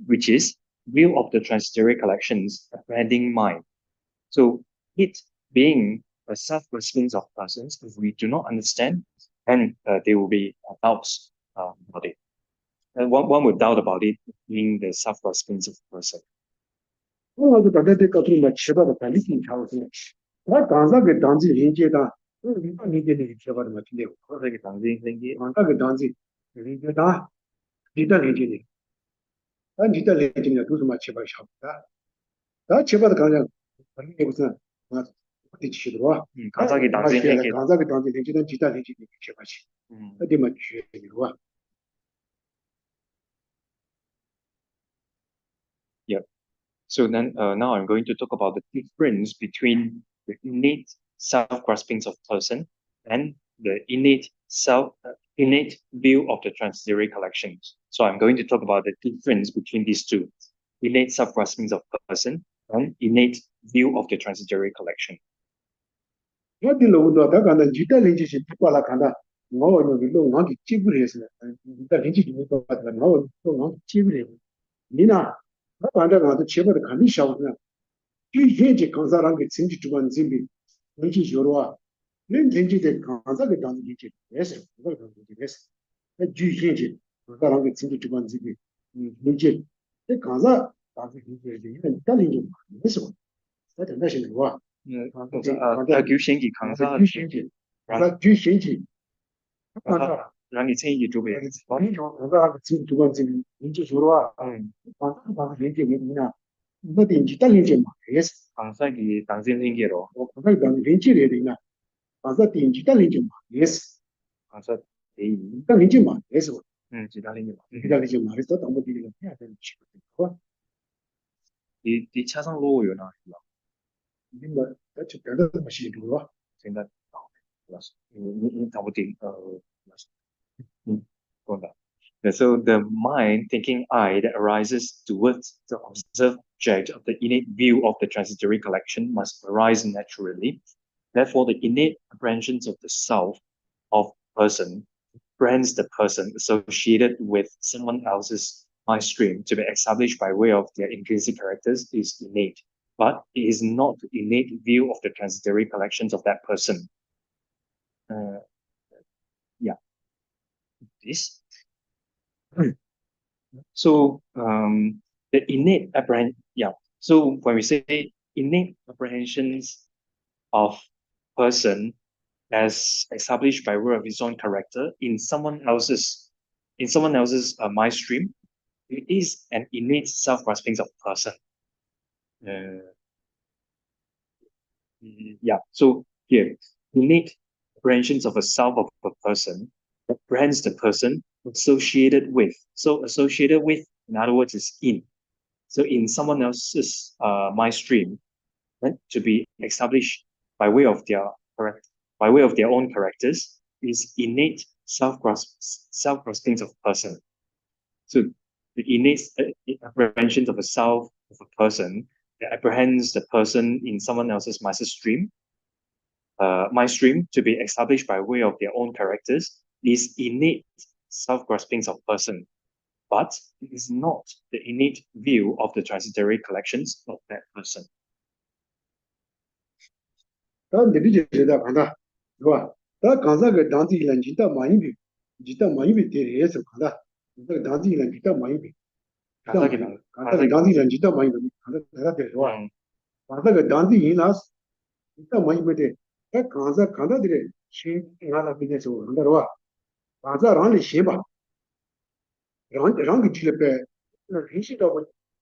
which is view of the transitory collections apprehending mind. So it being a self-graspings of persons, if we do not understand, then there will be doubts about it. And one would doubt about it being the self-graspings of person. 그 다들 같은 거 치바도 달리기 하고서 나 간사게 단지 인제다 이거 인제는 치바도 맞는데 그렇게 단지 생기 간사게 단지 인제다 리더 인제니 난 리더 인제니 무슨 말 치바 샤다 나 치바도 그냥 아니 무슨 막 어디 치더라 간사게 단지 생기 간사게 단지 인제는 리더 인제니 치바지 어디 막 치더라 Yep. So then now I'm going to talk about the difference between the innate self-graspings of person and the innate view of the transitory collections. So I'm going to talk about the difference between these two, innate self-graspings of person and innate view of the transitory collection. 어디로 다 간다 리더 인제시 빨라 간다 뭐는 이거 나기 찌부리에서 리더 인제시 못 받다 뭐 찌부리 니나 반대 가서 제발 간이 샤우나 이 해지 강사랑게 진지 주관 진비 뭔지 요로와 는 진지데 강사게 단지지 그래서 그걸 그래서 주 해지 강사랑게 진지 주관 진비 뭔지 그 강사 단지 이제 이런 달리는 거 그래서 나도 다시 와 교신기 강사 주신지 강사 주신지 강사让你参与主编 아니 저 강사가 진지 주관 진비 뭔지 요로와 강사 얘기 뭐냐 뭐 된지 달리지 마 그래서 강사기 당신 생기로 강사 단지 벤치를 되나 강사 된지 달리지 마 그래서 강사 대의 달리지 마 그래서 지달리니 달리지 마 그래서 너무 되는 해야 되는 치고 이 차상 로고 요나 뭐 같이 배도 마시 들어와 생각 이 다부팅 건가. So the mind thinking I that arises towards the observed object of the innate view of the transitory collection must arise naturally. Therefore, the innate apprehensions of the self of person apprehends the person associated with someone else's mind stream to be established by way of their intrinsic characters is innate, but it is not the innate view of the transitory collections of that person. This. So the innate So when we say innate apprehensions of person as established by way of his own character in someone else's mind stream, it is an innate self-grasping of person. So here, innate apprehensions of a self of a person apprehends the person associated with. So associated with, in other words, is in. So in someone else's mind stream, right, to be established by way of their own characters is innate self-graspings of person. So the innate apprehensions of a self of a person that apprehends the person in someone else's mind stream to be established by way of their own characters is innate self-graspings of person, but it is not the innate view of the transitory collections of that person. 가자랑이 쉐바 랑이 칠레페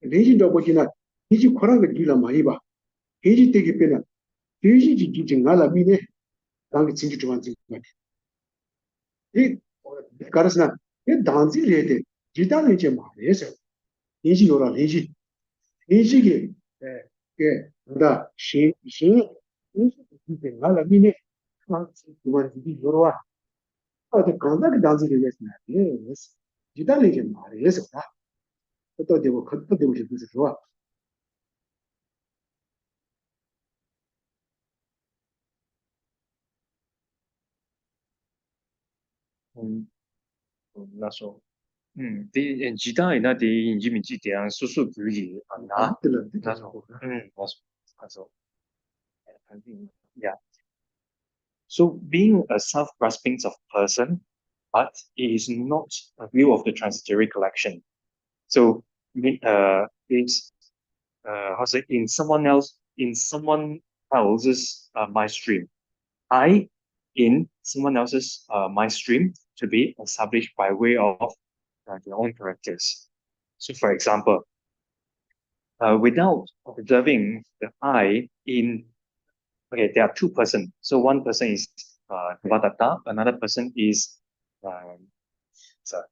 레진도 보지나 이지 코랑게 길라 많이 봐 해지 되기 빼나 돼지지 기증 알아 미네 랑이 진지 좀 안지 이 가르스나 이 단지 레데 지단이 좀 말해서 해지 요라 해지 해지게 예, 그다 신 이제 나라 미네 그만 이 요로와 어디 건너기 단지를 했나 예 기다리게 말이에요 또 되고 그것도 되고 싶어서 좋아 나서 디 지다이나 디 인지민지 대한 수수 규기 안나 안들은 나서 나서 나서 yeah. So being a self-grasping of person, but it is not a view of the transitory collection. So it's how to say in someone else's mind stream. I in someone else's mind stream to be established by way of their own characters. So, for example, without observing the I in okay, there are two persons. So one person is Devadatta, another person is sorry,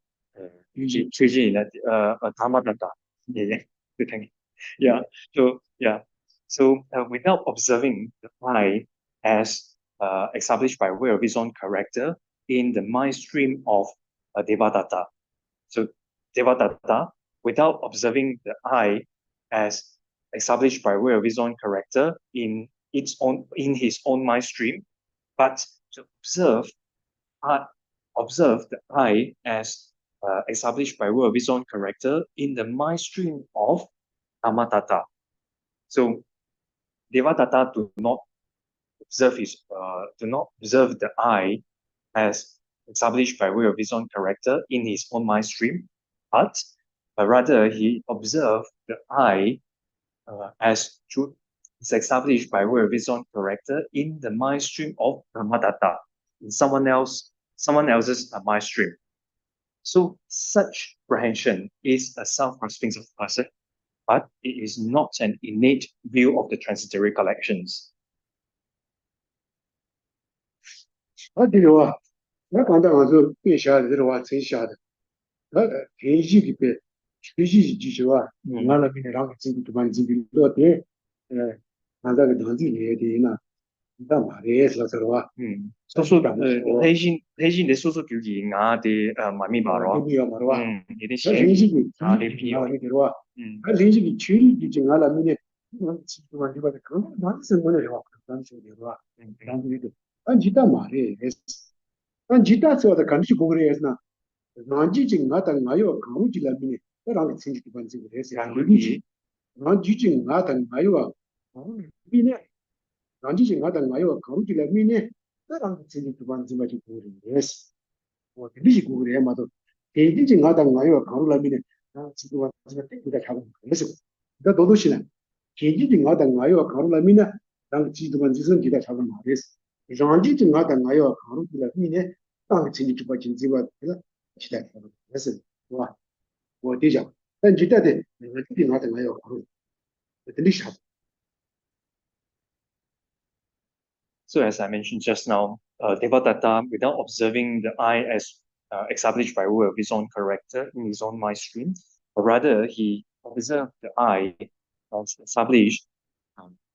Triji, Dhammadata. Yeah, yeah. Good, thank you. Yeah. So yeah. So without observing the I as established by way of his own character in the mind stream of Devadatta. So Devadatta, without observing the I as established by way of his own character in his own mind stream, but to observe the I as established by way of his own character in the mind stream of Dhammatata. So Devadatta do not observe the I as established by way of his own character in his own mind stream, but rather he observed the I as truth is established by way of his own character in the mind stream of Dhammadata, in someone else's mind stream. So such apprehension is a self-grasping of person, but it is not an innate view of the transitory collections. 어디로 나 간다 가서 빼셔야 들어와 제시하다 나 대지기 빼 대지지 지셔와 나라 미네랑 지금 두만 지금 또때 에 나다가 단지 내야 되나 나 말해서 들어와 소소 해진 내 소소 교기 나데 마미 바로 비야 말와 이데 대지기 나데 비요 나라 들어와 대지기 취리 지금 나라 미네 지금 이거 그 나스 뭐는 와 단지 들어와 단지 안 지다 말해 난 지다 써도 간지 고그래스나 난지징 나다 나요 강우지라 미네 그랑 생기 반지 그래서 양국이 난지징 나다 나요 미네 난지징 나다 나요 강우지라 미네 그랑 생기 반지 맞이 그래서 뭐 리지 그래 마도 대지징 나다 나요 강우라 미네 나 지금 와서 때가 잡은 그래서 나 도도시나 대지징 나다 나요 강우라 미네 난 지도 반지선 기다 잡은 말이었어 난지징 나다 나요 강우지라 미네 딱 진짜 주바 진지와 기다려. 그래서 와, 뭐 되죠. 난 기다대. 내가 뒤에 나한테 가요. 들리셔. So as I mentioned just now, Devadatta, without observing the I as established by way of his own character in his own mind stream, or rather he observed the I as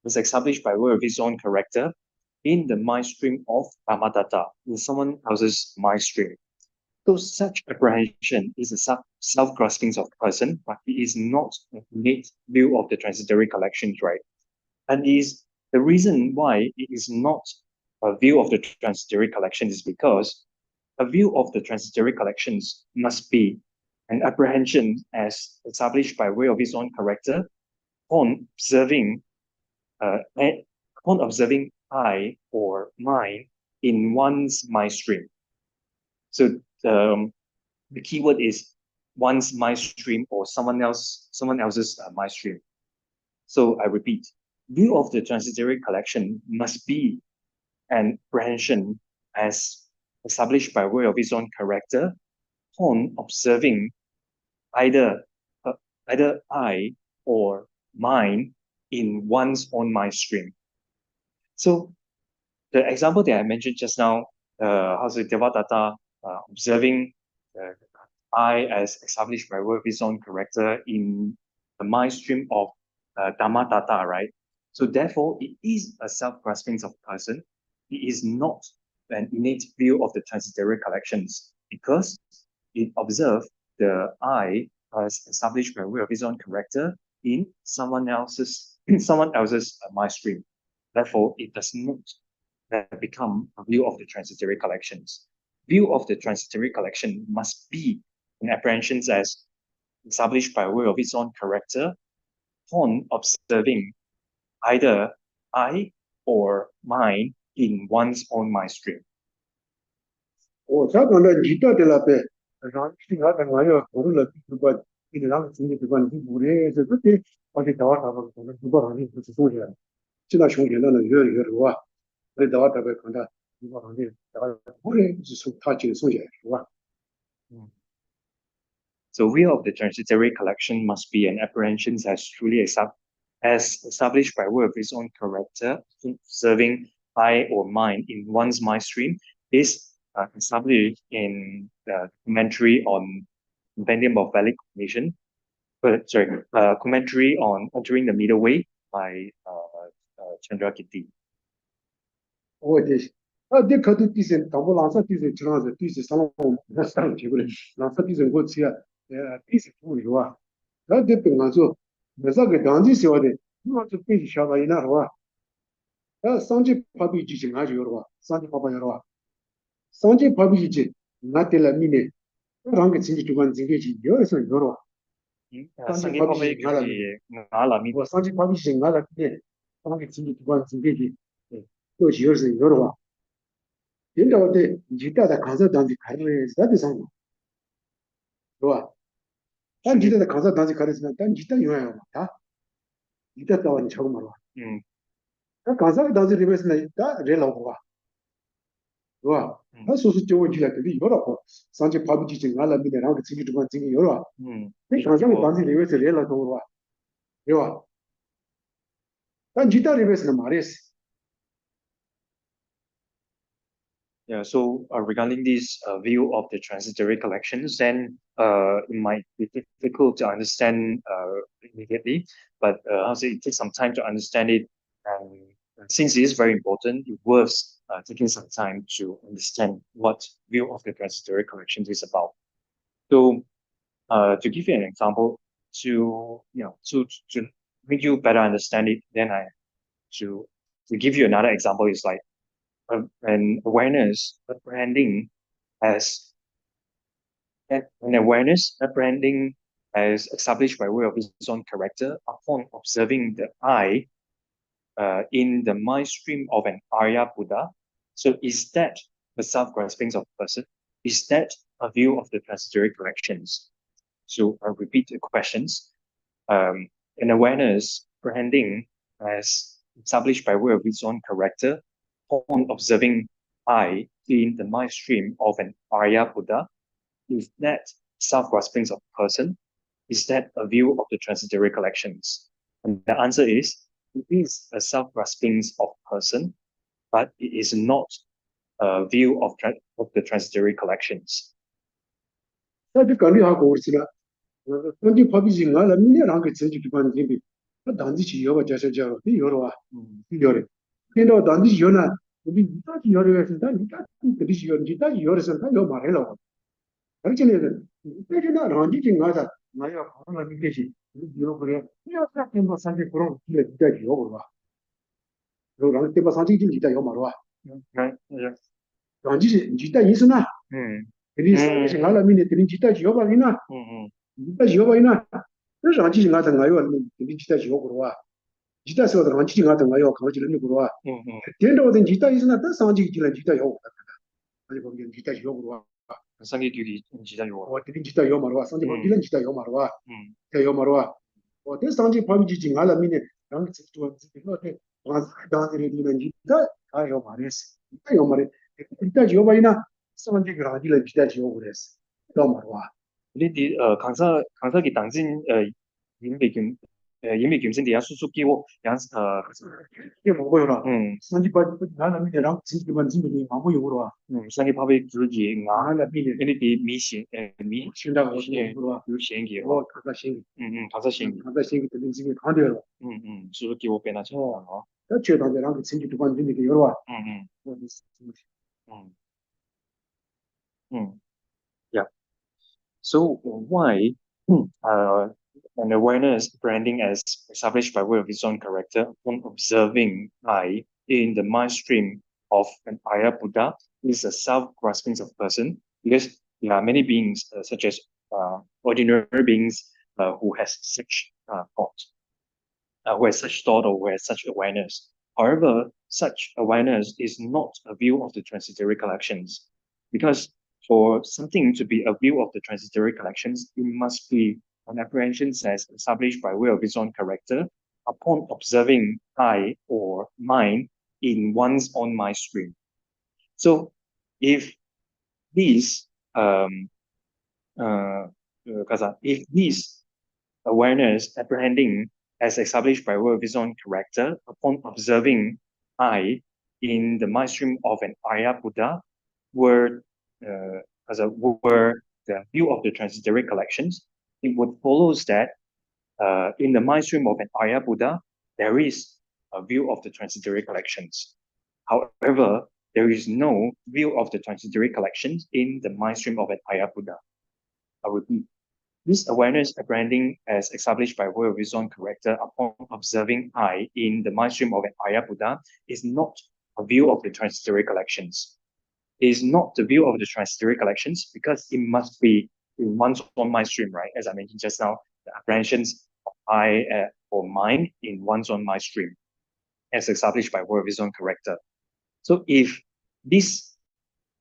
was established by way of his own character in the mind stream of Dhammadata, in someone else's mind stream. So such apprehension is a self-grasping of person, but it is not a innate view of the transitory collections, right? And is the reason why it is not a view of the transitory collections is because a view of the transitory collections must be an apprehension as established by way of his own character on observing I or mine in one's mind stream. So the keyword is one's mind stream or someone else's mind stream. So I repeat, view of the transitory collection must be an apprehension as established by way of its own character on observing either either I or mine in one's own mind stream. So the example that I mentioned just now, how's the Devadatta observing I as established by way of his own character in the mind stream of Dhamma Tata, right? So therefore, it is a self-grasping of person. It is not an innate view of the transitory collections because it observes the I as established by way of its own character in someone else's mind stream. Therefore, it does not become a view of the transitory collections. View of the transitory collection must be an apprehensions as established by way of its own character upon observing either I or mine in one's own mind stream. 잠깐만 이따들 앞에 랑치가 당하여 고를 그거 이랑 중에 그건 우리에서 그때 어디 나와서 그거 아니 무슨 소리야. 지나 총회는 여와 그래 나와서 간다. 이거 아니 내가 우리 무슨 타지 소리야. 와. So view of the transitory collection must be an apprehension as truly as established by way of its own character, serving I or mine in one's mind stream, is established in the commentary on Compendium of Valid Cognition, commentary on Entering the Middle Way by Chandra Kitty. 내 것도 뒤에 담보 랑사 뒤에 지나서 뒤에 상황 나서 지금 랑사 뒤에 고치야 뒤에 보이와 나 대표 가서 내가 그 단지 세워대 뭐좀 뒤에 샤바 이나와 나 상지 파비 지지 가지고 와 상지 파바 여러 상지 파비 지지 나텔라 미네 랑게 진지 주관 진게지 여기서 여러 상지 파비 나라미 상지 파비 지지 나라 때 랑게 진지 주관 진게지 또 지어서 여러 인도한테 지다다 가서 단지 가려야 자도 상관. 좋아. 단 지다다 가서 단지 가려면 단 지다 요야 다. 이따 따와니 저거 말아. 가서 단지 리베스나 다 레라고 봐. 좋아. 나 소수 저거 지라더니 여러고 산지 바부지 지 알아 미네랑 지기 두번 지기 여러. 그 가서 단지 리베스 레라고 봐. 좋아. 단 지다 리베스나 말했어. Yeah, so regarding this view of the transitory collections, then it might be difficult to understand immediately, but it takes some time to understand it. And since it is very important, it's worth taking some time to understand what view of the transitory collections is about. So, to give you an example, to make you better understand it, then to give you another example is like. An awareness apprehending as established by way of its own character upon observing the I in the mind stream of an Arya Buddha. So is that the self-grasping of a person? Is that a view of the transitory collections? So I'll repeat the questions. An awareness apprehending as established by way of its own character upon observing I in the mind stream of an Arya Buddha, is that self-grasping of person? Is that a view of the transitory collections? And the answer is, it is a self-grasping of person, but it is not a view of the transitory collections. 근데 단지 요나 우리 이따지 요래서 이따지 이따지 요래서 다 요 말해라. 그렇지는 이때나 런지진 가다 나야 코로나 비게시 이거 그래. 이어서 템버 산지 그런 길에 이따지 요 봐. 요 템버 산지 진 이따 요 말와. 런지 이따 있으나. 그래서 생각을 미네 드린 이따지 요 봐이나. 이따지 요 봐이나. 그래서 런지진 가다 나요. 이따지 요 그러와. 지다 서도 런지 같은 거요. 거기를 그러와. 된다고든 지다 있으나 더 상지 길은 지다 요. 아니 거기 지다 요로 와. 상기 길이 지다 요. 어디 지다 요 말와. 상지 거기는 지다 요 말와. 요 말와. 어디 상지 밤지 지 알아 미네. 랑 지도 지도한테 다들이 되는 지다 아요 말했어. 요 말에 지다 요 바이나 상지 그라디를 지다 요 그랬어. 요 말와. 근데 강사기 당진 임백인 因为kimsen dia susuki wo yang 이게 뭐고요라. 음 산지 빠 나는 미래랑 진짜 만지면 아무 요구로. sangi pabe juji nga 나는 미래 ini di mi xin mi 신다고 예 요구로. yu xian ge 가다 신 가서 xian 가다 신 되는 지금 가대로. susuki wo bena cha 나 죄다들랑 진짜 두 번째 이게 요로. mm yeah. So why an awareness branding as established by way of its own character upon observing I in the mind stream of an Arya Buddha is a self-grasping of person, because there are many beings such as ordinary beings who has such thought, who has such thought or who has such awareness. However, such awareness is not a view of the transitory collections, because for something to be a view of the transitory collections, it must be an apprehension as established by way of its own character upon observing I or mind in one's own mind stream. So if these if these awareness apprehending as established by way of its own character upon observing I in the mind stream of an Arya Buddha were were the view of the transitory collections, it would follow that in the mind stream of an Arya Buddha, there is a view of the transitory collections. However, there is no view of the transitory collections in the mind stream of an Arya Buddha. I repeat, this awareness apprehending as established by way of its own character upon observing I in the mind stream of an Arya Buddha is not a view of the transitory collections. It is not the view of the transitory collections because it must be in one's own mind stream, right? As I mentioned just now, the apprehensions of I or mind in one's own mind stream as established by way of its own character. So if this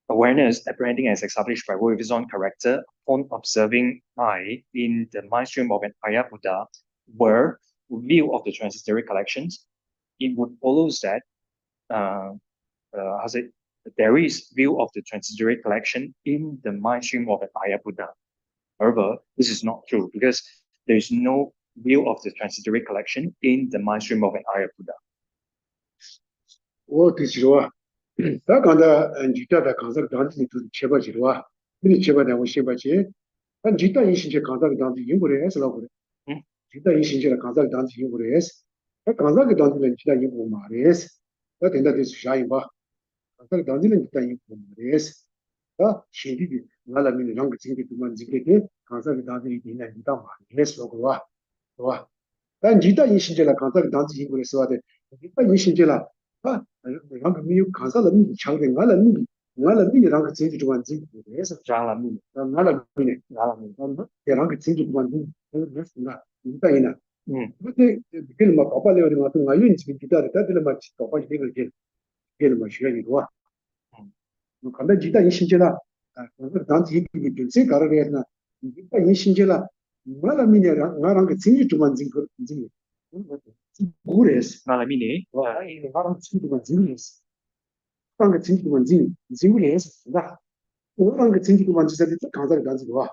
awareness apprehending as established by way of its own character upon observing I in the mind stream of an Arya Buddha were view of the transitory collections, it would follow that there is view of the transitory collection in the mind stream of an Arya Buddha. However, this is not true because there is no view of the transitory collection in the mind stream of an Arya Buddha. 다 간다 지다다 간다 단지 두 제바지로와 이 제바다 뭐 제바지 한 지다 이신제 간다 단지 인고래 해서라고 그래 지다 이신제 간다 단지 인고래 해서 간다 단지는 지다 인고 말해서 다 된다 돼서 샤이 봐 간다 단지는 지다 인고 말해서 다 신비비 나라민 랑 지게 두만 지게 간다 단지 있는 지다 말해서 그와 와 단 지다 이신제라 간다 단지 인고래서 와데 지다 이신제라 rang mi yu kansa la mi chang de ngala mi rang jing ji duan jing de sa zhang la mi ngala mi ne de rang jing ji duan jing de na ni da ina bu de bil ma pa pa le de ma tu ngai yin ji da de ma chi pa ji de bil ma xue ni duo nu kan da ji da yin xin jie la dang ji bi bi zhe ga de na ji da yin xin jie la ngala mi ne rang jing ji duan jing jing Gures, Malamine, 나랑 친구가 지금이었어. 그런 친구만 친구를 해서 나 그런 친구만 지자리 강사를 다니고 와.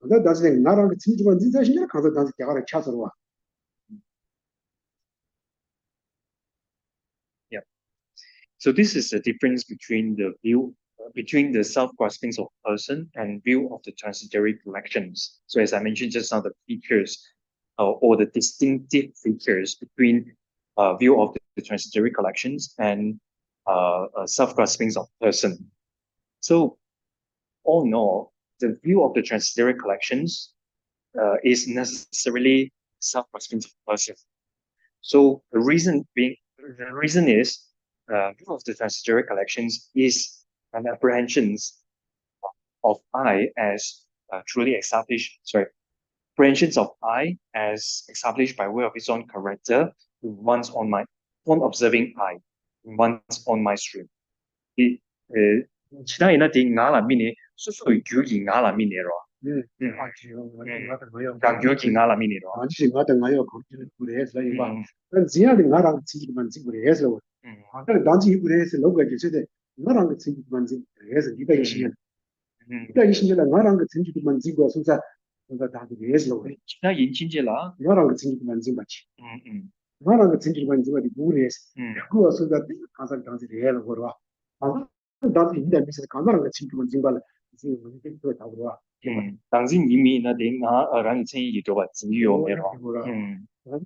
나 나중에 나랑 친구만 지자리 강사 다니고 개가를 찾아서 와. Yeah. So this is the difference between the view between the self-graspings of person and view of the transitory collections. So as I mentioned just now, the features or the distinctive features between view of the transitory collections and self-graspings of person. So all in all, the view of the transitory collections is necessarily self-graspings of person. So the reason is view of the transitory collections is an apprehensions of I as truly established. Apprehensions of I as established by way of its own character in one's own mind, on observing I in one's own mind stream. 지나이나 디 나라 미네 수수 규기 나라 미네로. 규기 나라 미네로. 아직 나도 나요 거기는 그래서 이봐. 난 지야도 나랑 친구만 그래서. 아까 단지 그래서 너가 계세데 나랑 친구만 그래서 네가 이시면. 네가 이시면 나랑 친구만 진거 진짜 그러니까 다 그래서 Kita yin chinje la. 나랑 그 친구만 좀 같이 Mm. 나랑 그 친구만 좀 같이 모르겠어 그거 소가 가서 당시 해야 거라 아 나도 인데 미스 가나랑 그 친구만 좀 봐. 지금 이제 또 다 그러와 당신 이미 나 내가 랑 chen yi do ba zi yo me ro.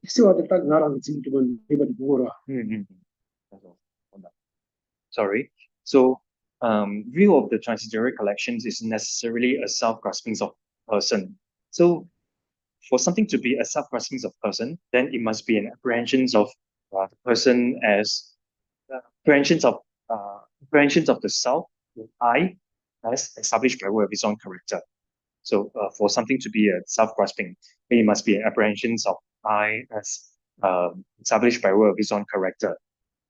시와도 딱 나랑 그 친구만 좀 같이 보고라 Sorry. So, view of the transitory collections is necessarily a self-grasping of person. So, for something to be a self-grasping of person, then it must be an apprehension of the person as apprehensions of apprehensions of the self, the I, as established by way of its own character. So, for something to be a self-grasping, it must be an apprehensions of I as established by way of its own character.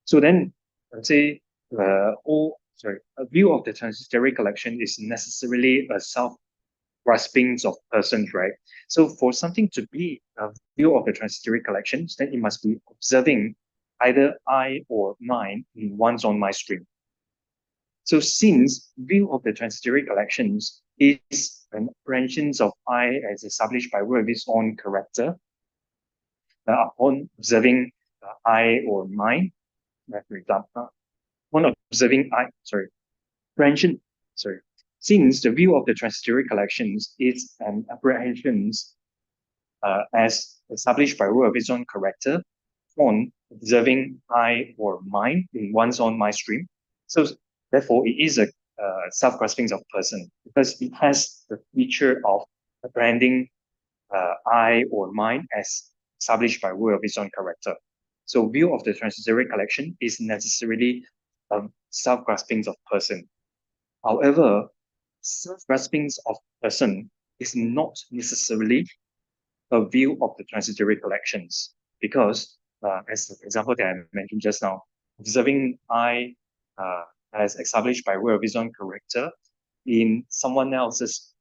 So then, let's say, a view of the transitory collection is necessarily a self-grasping of persons, right? So for something to be a view of the transitory collections, then it must be observing either I or mine in one's own mind stream. So since view of the transitory collections is an apprehension of I as established by way of its own character, upon observing I or mine, for example, upon observing apprehension, since the view of the transitory collections is an apprehensions as established by way of its own character, on observing I or mine in one's own mind stream. So therefore, it is a self-grasping of person because it has the feature of apprehending I or mine as established by way of its own character. So view of the transitory collection is necessarily a self-grasping of person. However, self-grasping of person is not necessarily a view of the transitory collections because, as the example that I mentioned just now, observing I as established by way of its own character in someone else's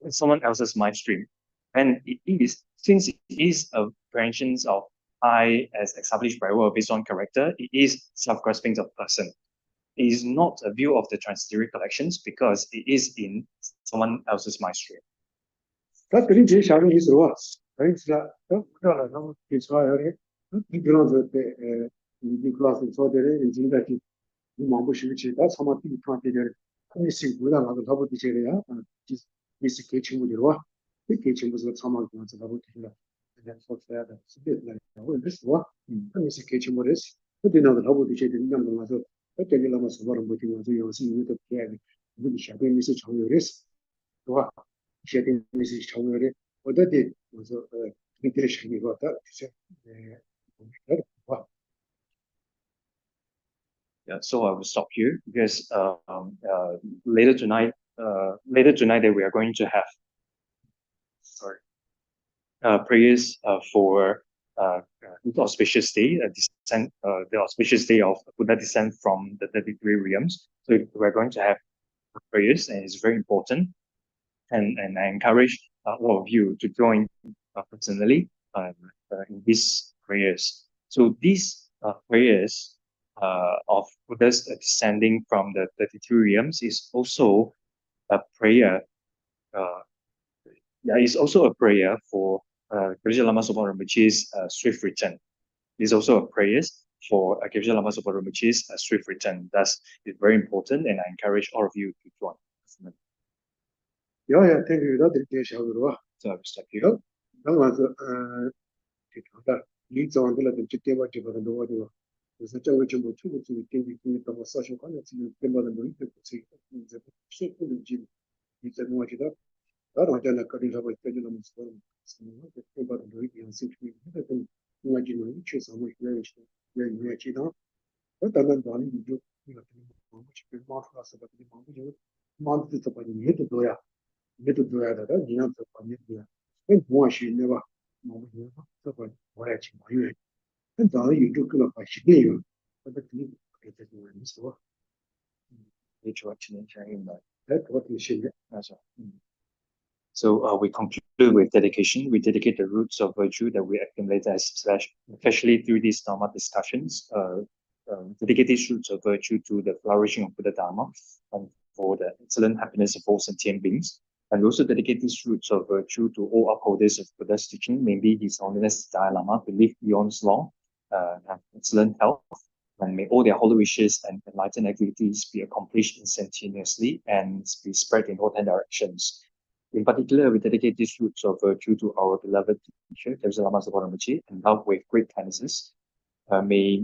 mind stream, and it is since it is a apprehension of I as established by way of its own character, it is self-grasping of person. It is not a view of the transitory collections because it is in someone else's mind stream. 다 그린 제 샤는 있어 그래서 그러나 너무 좋아요. 이 그런 이 클래스 소들이 진짜지 마음을 쉬지다 사마티 비판되려 미식 부담하고 하고 되셔야 미식 개친구들과 그 개친구들 사마하면서 하고 되시라 그냥 소소야 돼. 스피드나 하고 있어. 미식 개친구들 그들은 하고 되셔야 되는 거 가서 어떻게 라마서 바로 못 되고 요새 이것도 해야 돼. 우리 샤베 미식 정렬했어. 와 샤베 미식 정렬에 어디에 무슨 인터랙션이 왔다. Yeah, so I will stop here because later tonight that we are going to have prayers for the auspicious day, the auspicious day of Buddha descent from the 33 realms. So we're going to have prayers, and it's very important. And I encourage all of you to join personally in these prayers. So these prayers of Buddha's descending from the 33 realms is also a prayer. It's also a prayer for Gradual Lama Sopa Rinpoche's swift return. It's also a prayer for Gradual Lama Sopa Rinpoche's swift return. Thus, it's very important, and I encourage all of you to join. 야야 대비가 되게 샤브로 So I will stop here. 나와서 기타다 리조한들한테 직대와 집어서 넣어도 그래서 저거 좀 추고 좀 되게 또 뭐 소셜 관계지 때문에 뭐 이렇게 이제 수업을 지 이제 뭐 하지다 나도 하잖아 거기서 뭐 때는 뭐 그래서 때문에 뭐 이렇게 연습이 해도 뭐 지금 이치서 뭐 이렇게 왜 지다 어떤 단위 이제 이거 뭐 지금 마트라서 같은 뭐 이제 마트도 봐도 해도 도야 해도 도야 되다 그냥 또 봐도 돼요 그 무엇이 내가 뭐 저거 뭐야 지금 왜 그 다음에 이쪽 그거 봐시네요 어떻게 그렇게 되는 있어 Introduction and that what you should So we conclude with dedication. We dedicate the roots of virtue that we accumulate especially through these Dharma discussions. Dedicate these roots of virtue to the flourishing of Buddha Dharma and for the excellent happiness of all sentient beings. And we also dedicate these roots of virtue to all upholders of Buddha's teaching, mainly His Holiness Dalai Lama, to live beyond long, have excellent health, and may all their holy wishes and enlightened activities be accomplished instantaneously and be spread in all 10 directions. In particular, we dedicate these roots of virtue to our beloved teacher, Teresa Lama Rinpoche, endowed with great kindnesses. May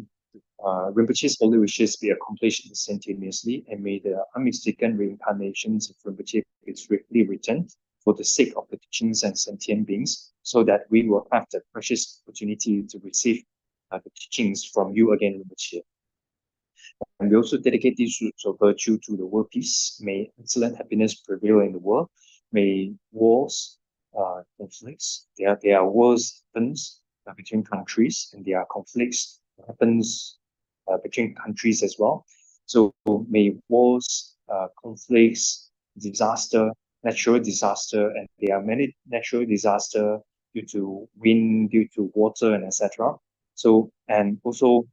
Rinpoche's holy wishes be accomplished instantaneously, and may the unmistaken reincarnations of Rinpoche be swiftly returned for the sake of the teachings and sentient beings, so that we will have the precious opportunity to receive the teachings from you again, Rinpoche. And we also dedicate these roots of virtue to the world peace. May excellent happiness prevail in the world. May wars, conflicts, there are wars happens between countries, and there are conflicts happens between countries as well. So may wars, conflicts, disaster, natural disaster, and there are many natural disaster due to wind, due to water, and etc. So, and also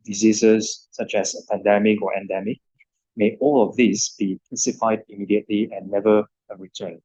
diseases such as a pandemic or endemic, may all of these be pacified immediately and never return.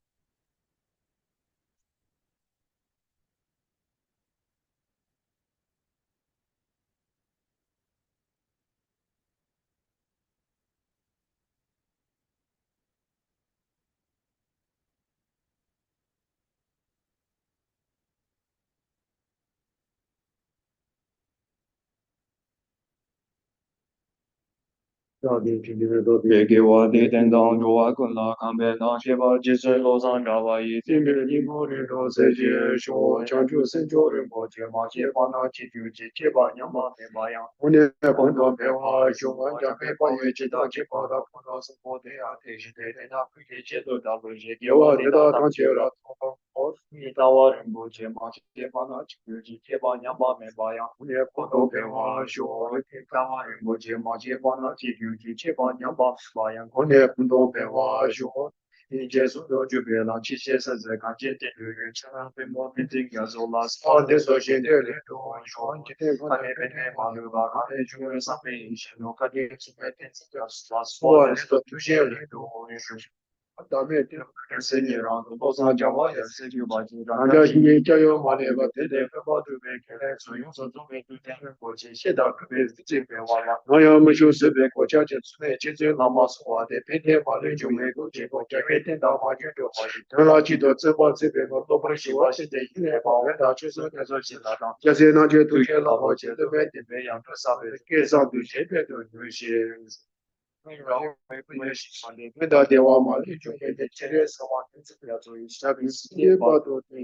Beke wa de den dang zhuo wa kun la kan pe dang xie ba ji zhe lo zang zha wa yi tin bi ni mo ri lo se jie shuo chang ju sen jiu ren bo jie ma jie ba na ji ju ji jie ba nyang ma pe ba yang wu ne kun do pe wa shu wan jia pe ba ye ji da ji ba da pu da se bo de ya te ji de de na pu ye jie do da lu jie ge wa de da dang jie ra tong tong o ni da wa ren bo jie ma jie ba na ji ju ji jie ba nyang ma pe ba yang wu ne kun do pe wa shu wan da wa ren bo jie ma jie ba na ji ju ji jie ba nyang ma pe ba yang wu ne kun do pe wa shu你接触到就别让去写生在看见电流源成了被莫名定要做了好的首先的领导说今天看那边的马路吧看那就会上面一些路看见这边电子表示说的都出现领导的事情当面的是你让多少讲话也是就把这让家今天加油嘛那个对对不把这边开来所用所准备对电国际现到这边这边完了我要么就是被国家就出来接着那么说的白天法律就没有结果这边电脑法律就好等了几多这把这边我都不喜欢现在一年把我到就是那时候进来了这些那就都见了我觉得外地边养的上面给上对这边都有一些然后我也喜欢的，每到电话嘛，你就会在这里是话，你只不要注意下边时间把多对。